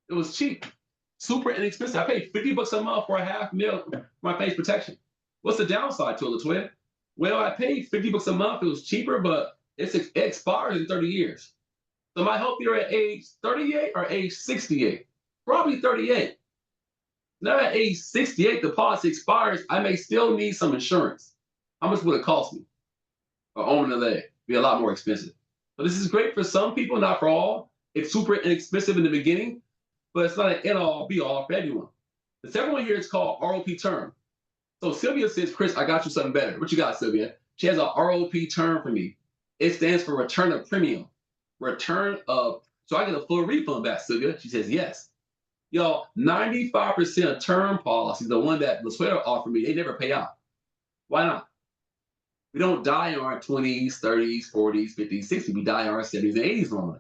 It was cheap, super inexpensive. I paid $50 a month for a half meal for my face protection. What's the downside to it, Latoya? Well, I paid $50 a month. It was cheaper, but it expires in 30 years. So am I healthier at age 38 or age 68? Probably 38. Now at age 68, the policy expires. I may still need some insurance. How much would it cost me? Or owning the leg? Be a lot more expensive. But this is great for some people, not for all. It's super inexpensive in the beginning, but it's not an end all be all for everyone. The second one here is called ROP term. So Sylvia says, Chris, I got you something better. What you got, Sylvia? She has a ROP term for me. It stands for return of premium. Return of, so I get a full refund back, Sylvia. She says, yes. Y'all, 95% of term policies, the one that Latoya offered me, they never pay out. Why not? We don't die in our 20s, 30s, 40s, 50s, 60s. We die in our 70s and 80s normally.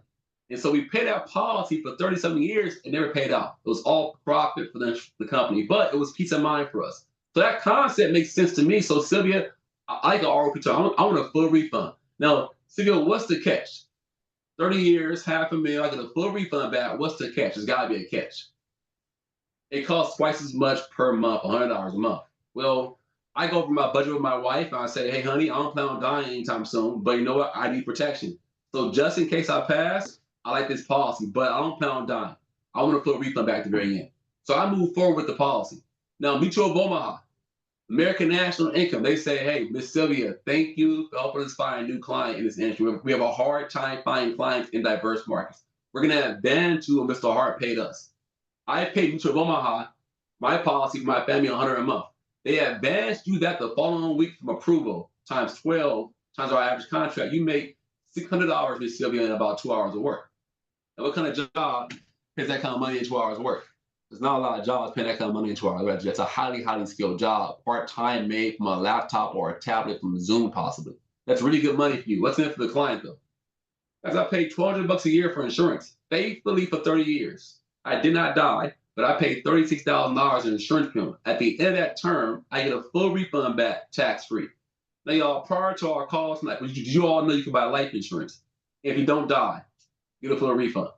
And so we paid that policy for 30-something years and never paid out. It was all profit for the company, but it was peace of mind for us. So that concept makes sense to me. So Sylvia, I like an ROP term. I want a full refund. Now, Sylvia, what's the catch? 30 years, $500,000, I get a full refund back. What's the catch? There's got to be a catch. It costs twice as much per month, $100 a month. Well, I go over my budget with my wife and I say, hey, honey, I don't plan on dying anytime soon, but you know what? I need protection. So just in case I pass, I like this policy, but I don't plan on dying. I want to put a refund back at the very end. So I move forward with the policy. Now, Mutual of Omaha, American National Income, they say, hey, Miss Sylvia, thank you for helping us find a new client in this industry. We have a hard time finding clients in diverse markets. We're going to advantage you, and Mr. Hart paid us. I paid Mutual of Omaha, my policy for my family, $100 a month. They advanced you that the following week from approval, times 12, times our average contract. You make $600, Miss Sylvia, in about 2 hours of work. And what kind of job pays that kind of money in 2 hours of work? There's not a lot of jobs paying that kind of money in 2 hours of work. It's a highly, highly skilled job, part-time, made from a laptop or a tablet from Zoom, possibly. That's really good money for you. What's in it for the client, though? As I paid $1,200 a year for insurance, faithfully for 30 years. I did not die, but I paid $36,000 in insurance premium. At the end of that term, I get a full refund back, tax-free. Now, y'all, prior to our call tonight, you all know you can buy life insurance. If you don't die, you get a full refund.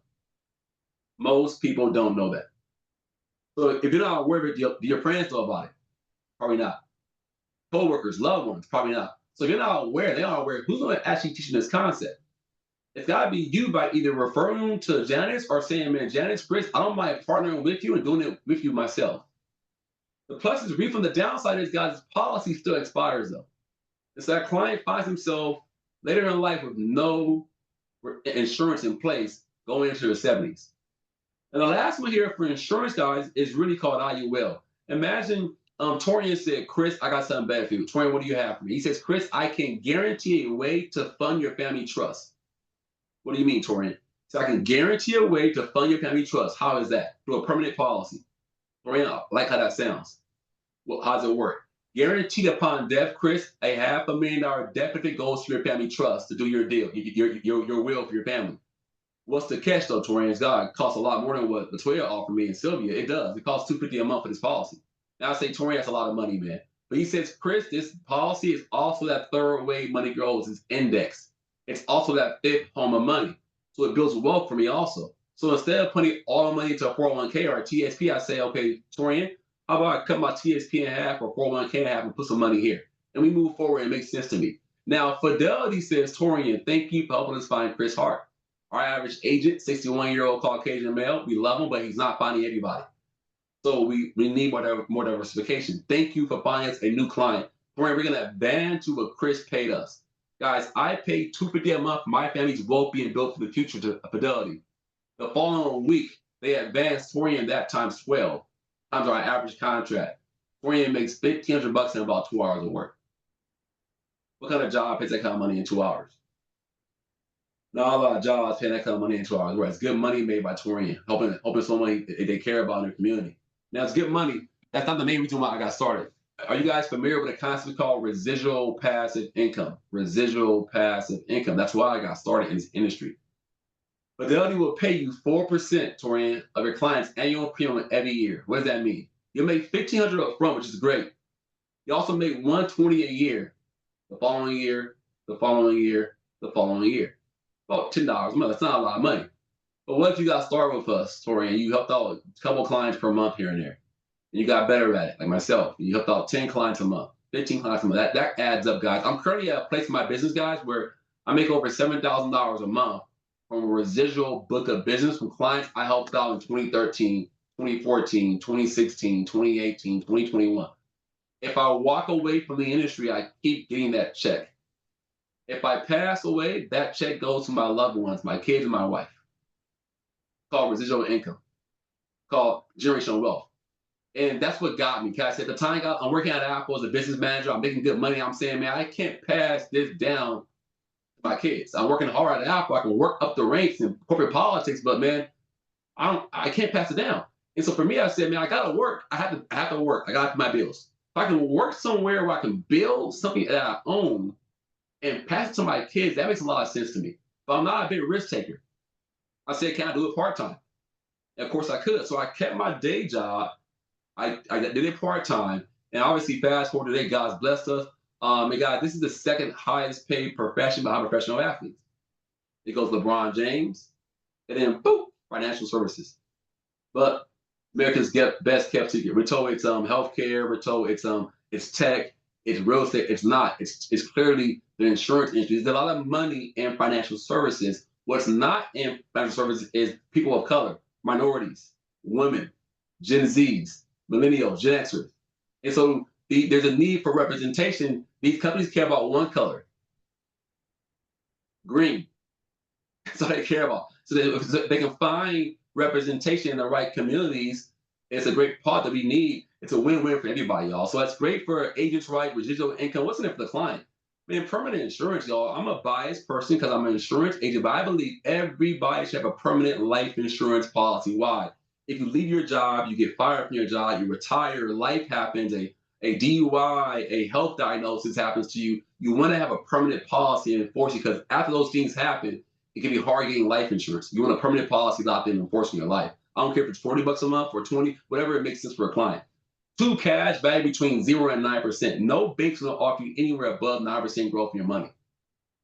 Most people don't know that. So if you're not aware of it, do your friends know about it? Probably not. Coworkers, loved ones, probably not. So if you're not aware, they aren't aware, who's going to actually teach you this concept? It's got to be you by either referring them to Janice or saying, man, Janice, Chris, I don't mind partnering with you and doing it with you myself. The plus is refund. The downside is, guys, policy still expires, though. It's that client finds himself later in life with no insurance in place going into their 70s. And the last one here for insurance, guys, is really called IUL. Imagine Torian said, Chris, I got something better for you. Torian, what do you have for me? He says, Chris, I can guarantee a way to fund your family trust. What do you mean, Torian? So I can guarantee a way to fund your family trust. How is that? Through a permanent policy. Torian, I like how that sounds. Well, how does it work? Guaranteed upon death, Chris, a $500,000 death benefit goes to your family trust to do your deal, your will for your family. What's the catch, though, Torian? God, it costs a lot more than what Latoya offered me and Sylvia. It does. It costs $250 a month for this policy. Now I say, Torian, that's a lot of money, man. But he says, Chris, this policy is also that third way money grows. It's index. It's also that fifth home of money. So it builds wealth for me also. So instead of putting all the money into a 401k or a TSP, I say, okay, Torian, how about I cut my TSP in half or 401k in half and put some money here? And we move forward and it makes sense to me. Now, Fidelity says, Torian, thank you for helping us find Chris Hart. Our average agent, 61-year-old Caucasian male, we love him, but he's not finding anybody. So we need more diversification. Thank you for finding us a new client. Torian, we're going to advance to what Chris paid us. Guys, I paid $250 a month for my family's wealth being built for the future to Fidelity. The following week, they advanced Torian that times 12, times our average contract. Torian makes $1,500 in about 2 hours of work. What kind of job pays that kind of money in 2 hours? Not a lot of jobs paying that kind of money in 2 hours. Where it's good money made by Torian, helping someone they care about in their community. Now, it's good money. That's not the main reason why I got started. Are you guys familiar with a concept called residual passive income? Residual passive income. That's why I got started in this industry. Fidelity will pay you 4%, Torian, of your client's annual premium every year. What does that mean? You'll make $1,500 up front, which is great. You also make 120 a year, the following year, the following year, the following year. About $10 a month. That's not a lot of money. But what if you got started with us, Tori, and you helped out a couple clients per month here and there, and you got better at it, like myself. You helped out 10 clients a month, 15 clients a month. That adds up, guys. I'm currently at a place in my business, guys, where I make over $7,000 a month from a residual book of business from clients I helped out in 2013, 2014, 2016, 2018, 2021. If I walk away from the industry, I keep getting that check. If I pass away, that check goes to my loved ones, my kids and my wife. Called residual income, called generational wealth. And that's what got me. Because at the time I'm working at Apple as a business manager, I'm making good money. I'm saying, man, I can't pass this down to my kids. I'm working hard at Apple. I can work up the ranks in corporate politics, but man, I can't pass it down. And so for me, I said, man, I gotta work. I have to work. I got to pay my bills. If I can work somewhere where I can build something that I own and pass it to my kids, that makes a lot of sense to me. But I'm not a big risk taker. I said, can I do it part-time? And of course I could. So I kept my day job. I did it part-time. And obviously fast forward today, God's blessed us. And guys, this is the second highest paid profession behind professional athletes. It goes LeBron James, and then boom, financial services. But America's best kept secret. We're told it's healthcare. We're told it's tech. It's real estate. It's not. It's clearly the insurance industry. There's a lot of money in financial services. What's not in financial services is people of color, minorities, women, Gen Zs, millennials, Gen Xers. And so there's a need for representation. These companies care about one color, green. That's all they care about. So they can find representation in the right communities. It's a great part that we need. It's a win-win for everybody, y'all. So that's great for agents, right? Residual income. What's in it for the client? Man, permanent insurance, y'all. I'm a biased person because I'm an insurance agent, but I believe everybody should have a permanent life insurance policy. Why? If you leave your job, you get fired from your job, you retire, life happens, a DUI, a health diagnosis happens to you, you want to have a permanent policy and enforce it because after those things happen, it can be hard getting life insurance. You want a permanent policy locked in enforcing your life. I don't care if it's $40 a month or 20, whatever it makes sense for a client. 2, cash value between 0 and 9%. No bank's gonna offer you anywhere above 9% growth in your money.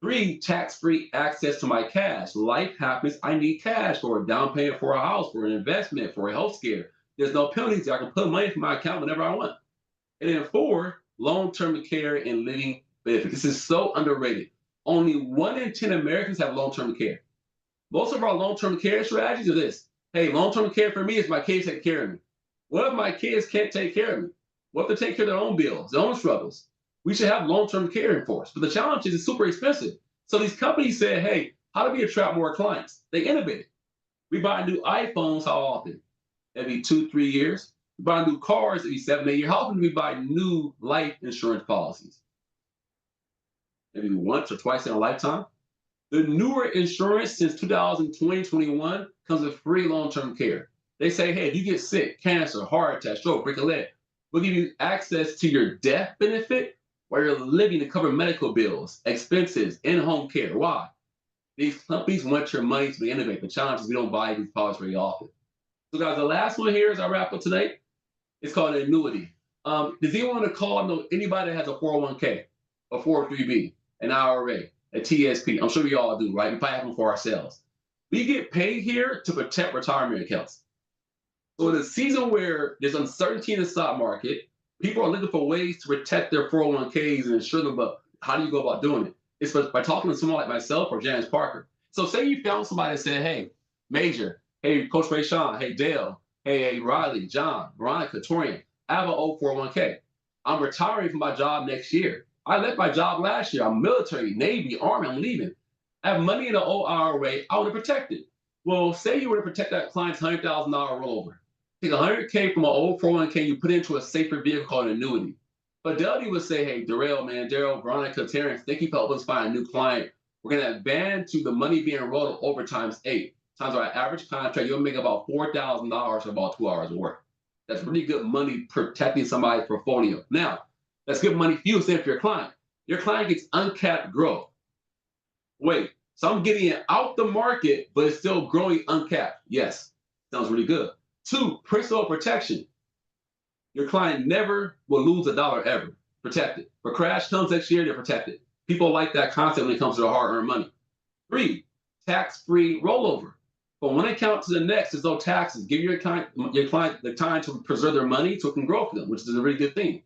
3, tax-free access to my cash. Life happens, I need cash for a down payment for a house, for an investment, for a health scare. There's no penalties. I can put money from my account whenever I want. And then 4, long-term care and living benefits. This is so underrated. Only 1 in 10 Americans have long-term care. Most of our long-term care strategies are this. Hey, long-term care for me is my kids take care of me. What if my kids can't take care of me? What if they take care of their own bills, their own struggles? We should have long-term care in force. But the challenge is it's super expensive. So these companies said, hey, how do we attract more clients? They innovated. We buy new iPhones, how often? Every 2, 3 years. We buy new cars every 7, 8 years. How often do we buy new life insurance policies? Maybe once or twice in a lifetime. The newer insurance since 2020, 21 comes with free long-term care. They say, hey, if you get sick, cancer, heart attack, stroke, break a leg, we'll give you access to your death benefit while you're living to cover medical bills, expenses, in-home care. Why? These companies want your money to be innovative. The challenge is we don't buy these policies very often. So guys, the last one here as I wrap up today, it's called an annuity. Does anyone on the call know anybody that has a 401k, a 403b, an IRA, a TSP? I'm sure we all do, right? We probably have them for ourselves. We get paid here to protect retirement accounts. So in a season where there's uncertainty in the stock market, people are looking for ways to protect their 401ks and insure them, but how do you go about doing it? It's by talking to someone like myself or Janice Parker. So say you found somebody that said, hey, Major, hey, Coach Ray Sean, hey, Dale, hey, Riley, John, Veronica, Torian, I have an old 401k. I'm retiring from my job next year. I left my job last year. I'm military, Navy, Army, I'm leaving. I have money in an old IRA. I want to protect it. Well, say you were to protect that client's $100,000 rollover. Take $100K from an old 401k, you put it into a safer vehicle called an annuity. Fidelity would say, hey, Daryl, Veronica, Terrence, thank you for helping us find a new client. We're going to advance to the money being rolled over times 8. Times our average contract, you'll make about $4,000 for about 2 hours of work. That's really good money protecting somebody's portfolio. Now, that's good money for you, say for your client. Your client gets uncapped growth. Wait, so I'm getting it out the market, but it's still growing uncapped. Yes, sounds really good. 2, principal protection. Your client never will lose $1 ever. protected. If a crash comes next year, they're protected. People like that concept when it comes to their hard-earned money. 3, tax-free rollover. From one account to the next, there's no taxes. Give your client the time to preserve their money so it can grow for them, which is a really good thing.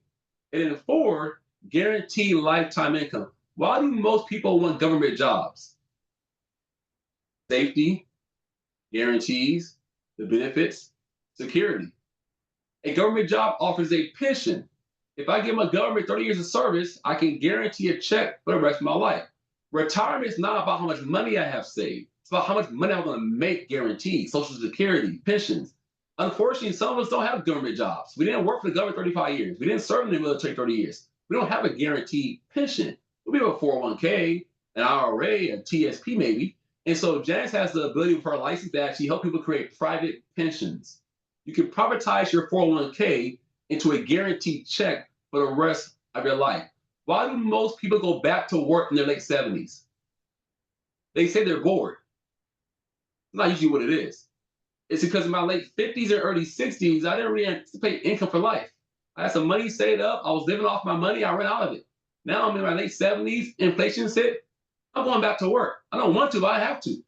And then 4, guaranteed lifetime income. Why do most people want government jobs? Safety, guarantees, the benefits, security. A government job offers a pension. If I give my government 30 years of service, I can guarantee a check for the rest of my life. Retirement is not about how much money I have saved. It's about how much money I'm going to make guaranteed. Social Security, pensions. Unfortunately, some of us don't have government jobs. We didn't work for the government 35 years. We didn't serve in the military 30 years. We don't have a guaranteed pension. We have a 401k, an IRA, a TSP maybe. And so Janice has the ability with her license to actually help people create private pensions. You can privatize your 401k into a guaranteed check for the rest of your life. Why do most people go back to work in their late 70s? They say they're bored. It's not usually what it is. It's because in my late 50s and early 60s, I didn't really anticipate income for life. I had some money saved up. I was living off my money. I ran out of it. Now I'm in my late 70s. Inflation's hit. I'm going back to work. I don't want to, but I have to.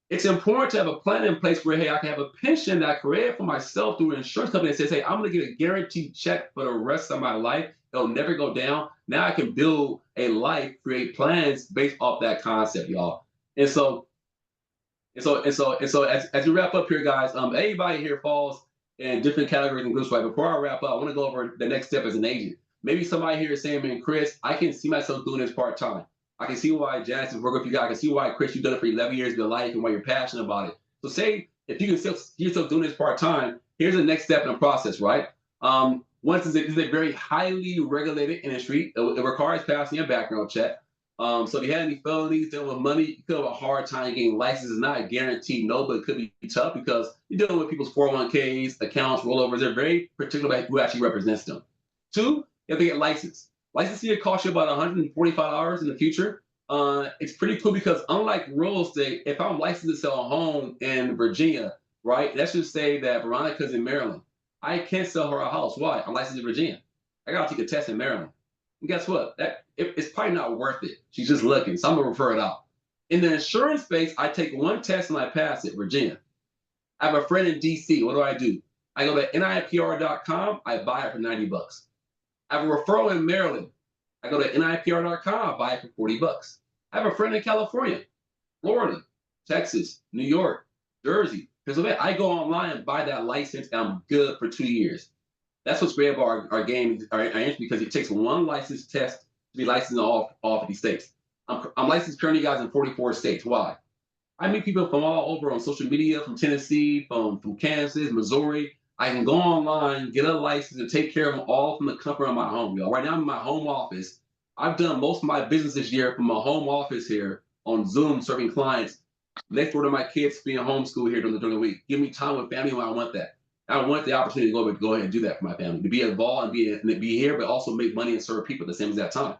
It's important to have a plan in place where, hey, I can have a pension that I created for myself through an insurance company that says, hey, I'm going to get a guaranteed check for the rest of my life. It'll never go down. Now I can build a life, create plans based off that concept, y'all. As we wrap up here, guys, everybody here falls in different categories and groups, right? Before I wrap up, I want to go over the next step as an agent. Maybe somebody here is saying, man, Chris, I can see myself doing this part-time. I can see why Janice is working with you guys. I can see why, Chris, you've done it for 11 years of your life and why you're passionate about it. So say if you can still see yourself doing this part-time, here's the next step in the process, right? Once this is a very highly regulated industry. It requires passing a background check. So if you had any felonies dealing with money, you could have a hard time getting licensed. It's not a guaranteed no, but it could be tough because you're dealing with people's 401ks, accounts, rollovers. They're very particular about who actually represents them. 2, you have to get licensed. Licensing will cost you about $145 in the future. It's pretty cool because unlike real estate, if I'm licensed to sell a home in Virginia, right? Let's just say that Veronica's in Maryland. I can't sell her a house. Why? I'm licensed in Virginia. I gotta take a test in Maryland. And guess what? It's probably not worth it. She's just looking, so I'm gonna refer it out. In the insurance space, I take one test and I pass it, Virginia. I have a friend in DC. What do? I go to NIPR.com, I buy it for $90. I have a referral in Maryland. I go to NIPR.com, I buy it for $40. I have a friend in California, Florida, Texas, New York, Jersey, Pennsylvania. I go online and buy that license and I'm good for 2 years. That's what's great about our game, our industry, because it takes one license test to be licensed in all 50 states. I'm licensed currently, guys, in 44 states. Why? I meet people from all over on social media, from Tennessee, from Kansas, Missouri. I can go online, get a license, and take care of them all from the comfort of my home, y'all. Right now, I'm in my home office. I've done most of my business this year from my home office here on Zoom, serving clients. Next door to my kids being homeschooled here during the week. Give me time with family when I want that. I want the opportunity to go ahead and do that for my family, to be involved and be here, but also make money and serve people at the same exact time.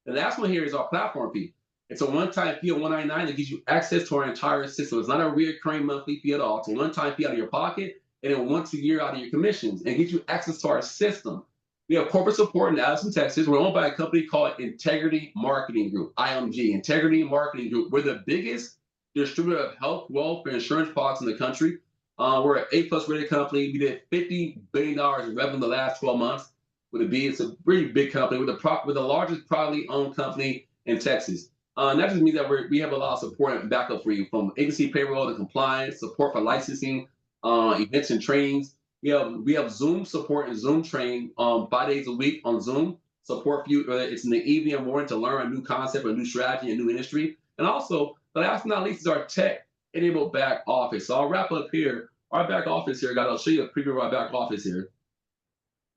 The last one here is our platform fee. It's a one-time fee of $199 that gives you access to our entire system. It's not a recurring monthly fee at all. It's a one-time fee out of your pocket, and then once a year out of your commissions, and gives you access to our system. We have corporate support in Addison, Texas. We're owned by a company called Integrity Marketing Group, IMG, Integrity Marketing Group. We're the biggest distributor of health, wealth, and insurance products in the country. We're an A+ rated company. We did $50 billion in revenue in the last 12 months. With a B, it's a pretty big company. We're the largest privately owned company in Texas. And that just means that we have a lot of support and backup for you, from agency payroll to compliance, support for licensing, events and trainings. We have Zoom support and Zoom training 5 days a week on Zoom. Support for you, whether it's in the evening or morning, to learn a new concept, a new strategy, a new industry. And also, but last but not least, is our tech-enabled back office. So I'll wrap up here. Our back office here, guys. I'll show you a preview of our back office here.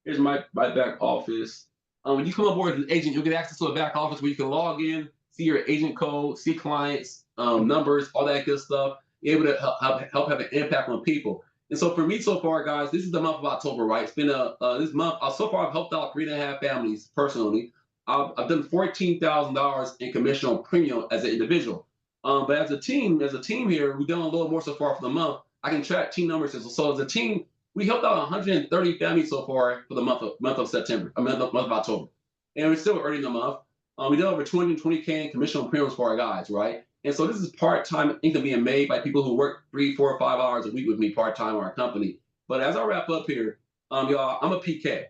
Here's my back office. When you come on board as an agent, you'll get access to a back office where you can log in, see your agent code, see clients, numbers, all that good stuff. Be able to help have an impact on people. And so for me so far, guys, this is the month of October, right? It's been this month. So far, I've helped out 3.5 families personally. I've done $14,000 in commission on premium as an individual. But as a team here, we've done a little more so far for the month. I can track team numbers. So as a team, we helped out 130 families so far for the month of September, month of October. and we're still earning a month. We did over 220K in commission on premiums for our guys, right? And so this is part-time income being made by people who work 3, 4, 5 hours a week with me part-time on our company. But as I wrap up here, y'all, I'm a PK.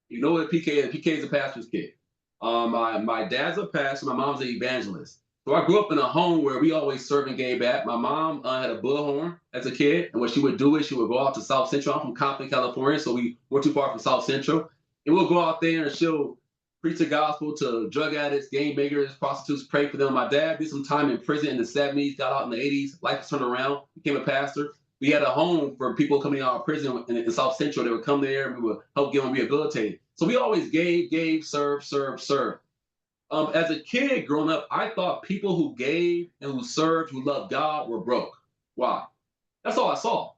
You know what a PK is? PK is a pastor's kid. My dad's a pastor. My mom's an evangelist. So I grew up in a home where we always served and gave back. My mom had a bullhorn as a kid, and what she would do is she would go out to South Central. I'm from Compton, California, so we weren't too far from South Central, and we'll go out there and she'll preach the gospel to drug addicts, game makers, prostitutes, pray for them. My dad did some time in prison in the 70s, got out in the 80s, life was turned around, became a pastor. We had a home for people coming out of prison in South Central. They would come there and we would help get them rehabilitated. So we always gave, served. As a kid growing up, I thought people who gave and who served, who loved God, were broke. Why? That's all I saw.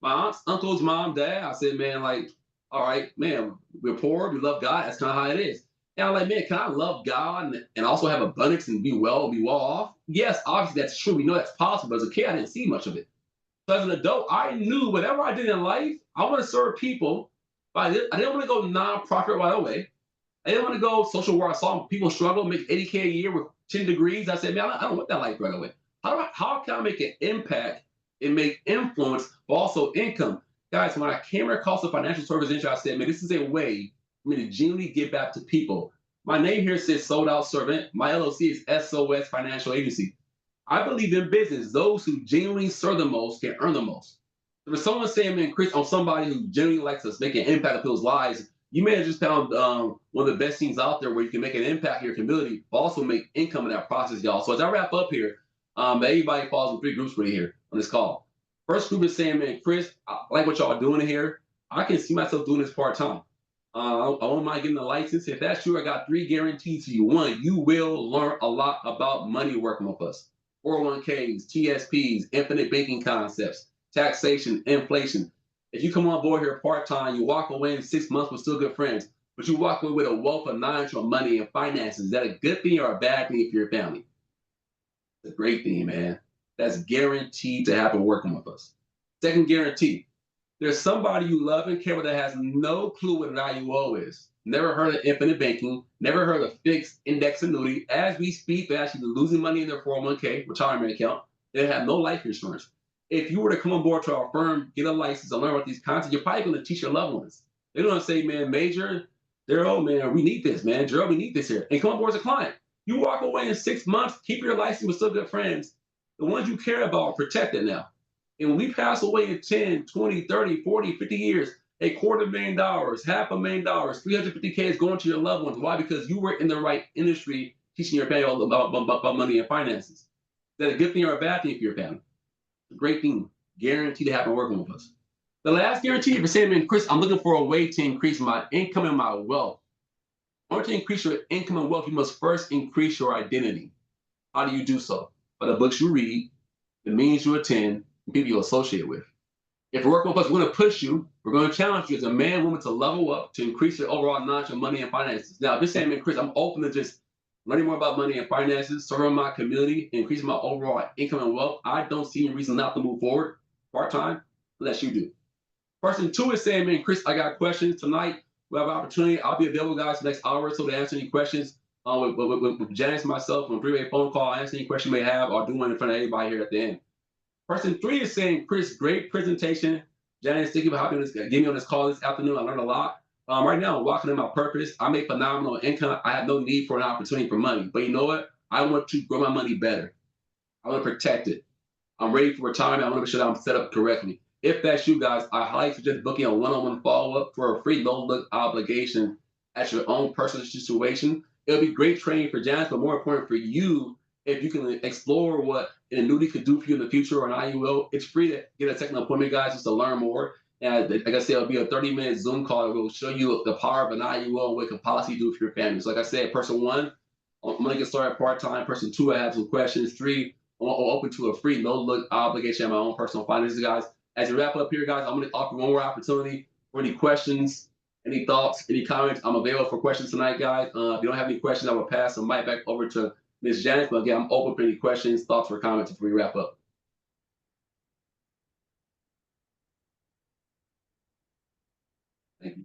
My aunts, uncles, mom, dad. I said, man, like, all right, man, we're poor, we love God. That's kind of how it is. And I'm like, man, can I love God and also have abundance and be well off? Yes, obviously that's true. We know that's possible. But as a kid, I didn't see much of it. So as an adult, I knew whatever I did in life, I want to serve people. But I didn't want to go nonprofit right away. I didn't want to go social where I saw people struggle, make 80K a year with 10 degrees. I said, man, I don't want that life right away. How can I make an impact and make influence, but also income? Guys, when I came across the financial service industry, I said, man, this is a way for me to genuinely give back to people. My name here says Sold Out Servant. My LLC is SOS Financial Agency. I believe in business. Those who genuinely serve the most can earn the most. If someone saying, man, Chris, I'm somebody who genuinely likes to make an impact on people's lives, you may have just found one of the best things out there where you can make an impact in your community, but also make income in that process, y'all. So as I wrap up here, everybody falls in 3 groups right here on this call. First group is saying, man, Chris, I like what y'all are doing here. I can see myself doing this part-time. I won't mind getting a license. If that's true, I got 3 guarantees to you. One, you will learn a lot about money working with us. 401ks, TSPs, infinite banking concepts, taxation, inflation. If you come on board here part-time, you walk away in 6 months, we're still good friends, but you walk away with a wealth of knowledge on money and finances. Is that a good thing or a bad thing for your family? It's a great thing, man. That's guaranteed to happen working with us. Second guarantee, there's somebody you love and care about that has no clue what an IUO is. Never heard of infinite banking, never heard of fixed index annuity. As we speak, they're actually losing money in their 401k, retirement account. They have no life insurance. If you were to come on board to our firm, get a license, and learn about these concepts, you're probably going to teach your loved ones. They're going to say, man, Major, Daryl, man, we need this, man. Gerald, we need this here. And come on board as a client. You walk away in 6 months, keep your license with still good friends. The ones you care about are protected now. And when we pass away in 10, 20, 30, 40, 50 years, $250,000, $500,000, 350K is going to your loved ones. Why? Because you were in the right industry teaching your family all about money and finances. Is that a good thing or a bad thing for your family? A great thing, guaranteed to happen working with us. The last guarantee for saying, man, Chris, I'm looking for a way to increase my income and my wealth. In order to increase your income and wealth, you must first increase your identity. How do you do so? By the books you read, the meetings you attend, and people you associate with. If you're working with us, we're going to push you. We're going to challenge you as a man, woman to level up, to increase your overall knowledge of money and finances. Now, if you're saying, man, Chris, I'm open to just learning more about money and finances, serving my community, increasing my overall income and wealth, I don't see any reason not to move forward part-time unless you do. Person 2 is saying, man, Chris, I got questions tonight. We have an opportunity. I'll be available, guys, for the next hour or so to answer any questions with Janice and myself on a 3-way phone call, answer any question you may have, or do one in front of everybody here at the end. Person 3 is saying, Chris, great presentation. Janice, thank you for having us, getting me on this call this afternoon. I learned a lot. Right now, I'm walking in my purpose. I make phenomenal income. I have no need for an opportunity for money. But you know what? I want to grow my money better. I want to protect it. I'm ready for retirement. I want to make sure that I'm set up correctly. If that's you guys, I highly suggest booking a one-on-one follow-up for a free no-look obligation at your own personal situation. It'll be great training for Janice, but more important for you, if you can explore what an annuity could do for you in the future or an IUL. It's free to get a technical appointment, guys, just to learn more. And like I said, it'll be a 30-minute Zoom call that will show you the power of an IUL and what it can possibly do for your family. So like I said, person 1, I'm going to get started part-time. Person 2, I have some questions. 3, I'm open to a free no-look obligation on my own personal finances, guys. As we wrap up here, guys, I'm going to offer one more opportunity for any questions, any thoughts, any comments. I'm available for questions tonight, guys. If you don't have any questions, I will pass the mic back over to Ms. Janice. But again, I'm open for any questions, thoughts, or comments before we wrap up. Thank you.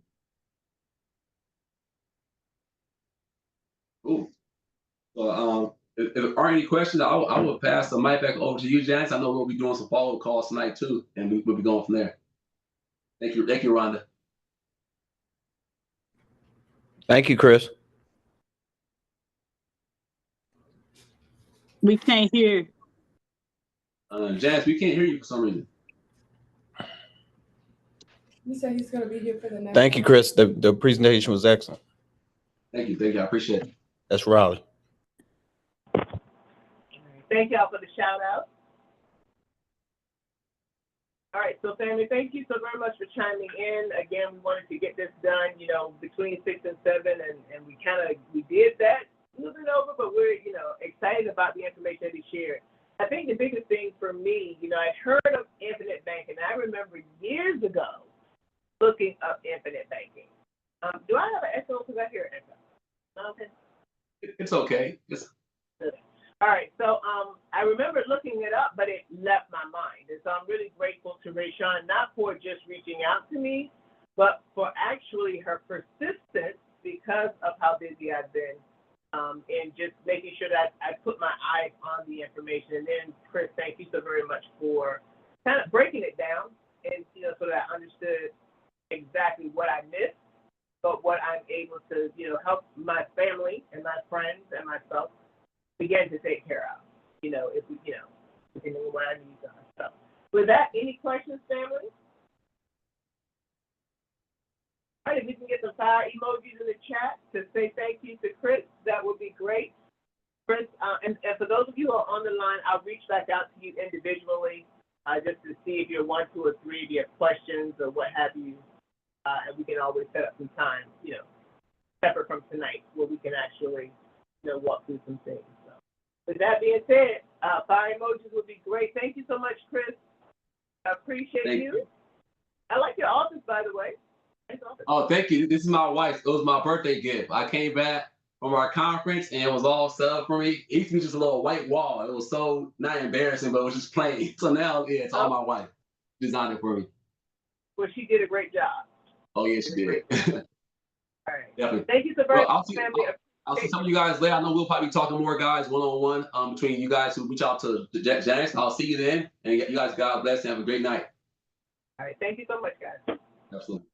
So if there are any questions, I will pass the mic back over to you, Janice. I know we'll be doing some follow-up calls tonight too, and we'll be going from there. Thank you, Rhonda. Thank you, Chris. We can't hear. Janice, we can't hear you for some reason. He said he's going to be here for the next Thank you, Chris. The presentation was excellent. Thank you. I appreciate it. That's Raleigh. Thank y'all for the shout out. All right, so family, thank you so very much for chiming in. Again, we wanted to get this done, between 6 and 7, and we did that a little bit over, but we're, excited about the information that he shared. I think the biggest thing for me, I heard of infinite banking. I remember years ago looking up infinite banking. Do I have an echo? Because I hear an echo. Okay. It's okay. All right, so I remember looking it up, but it left my mind. And so I'm really grateful to Rayshawn, not for just reaching out to me, but for actually her persistence because of how busy I've been, and just making sure that I put my eyes on the information. And then, Chris, thank you so very much for kind of breaking it down and, so that I understood exactly what I missed, but what I'm able to, help my family and my friends and myself begin to take care of, if we, depending on what I need done. So with that, any questions, family? All right, if we can get some fire emojis in the chat to say thank you to Chris, that would be great. Chris, and for those of you who are on the line, I'll reach back out to you individually just to see if you're 1, 2, or 3, if you have questions or what have you, and we can always set up some time, separate from tonight, where we can actually, walk through some things. So, with that being said, fire emojis would be great. Thank you so much, Chris. I appreciate you. I like your office, by the way. Nice office. Oh, thank you. This is my wife. It was my birthday gift. I came back from our conference and it was all set up for me. It used to be just a little white wall. It was so not embarrassing, but it was just plain. So now, it's all my wife designed it for me. Well, she did a great job. Oh, yeah, she did. All right. Definitely. Thank you so very Well, much, family. I'll see some of you guys later. I know we'll probably be talking more, guys, one-on-one between you guys who reach out to Janice. I'll see you then. And you guys, God bless and have a great night. All right. Thank you so much, guys. Absolutely.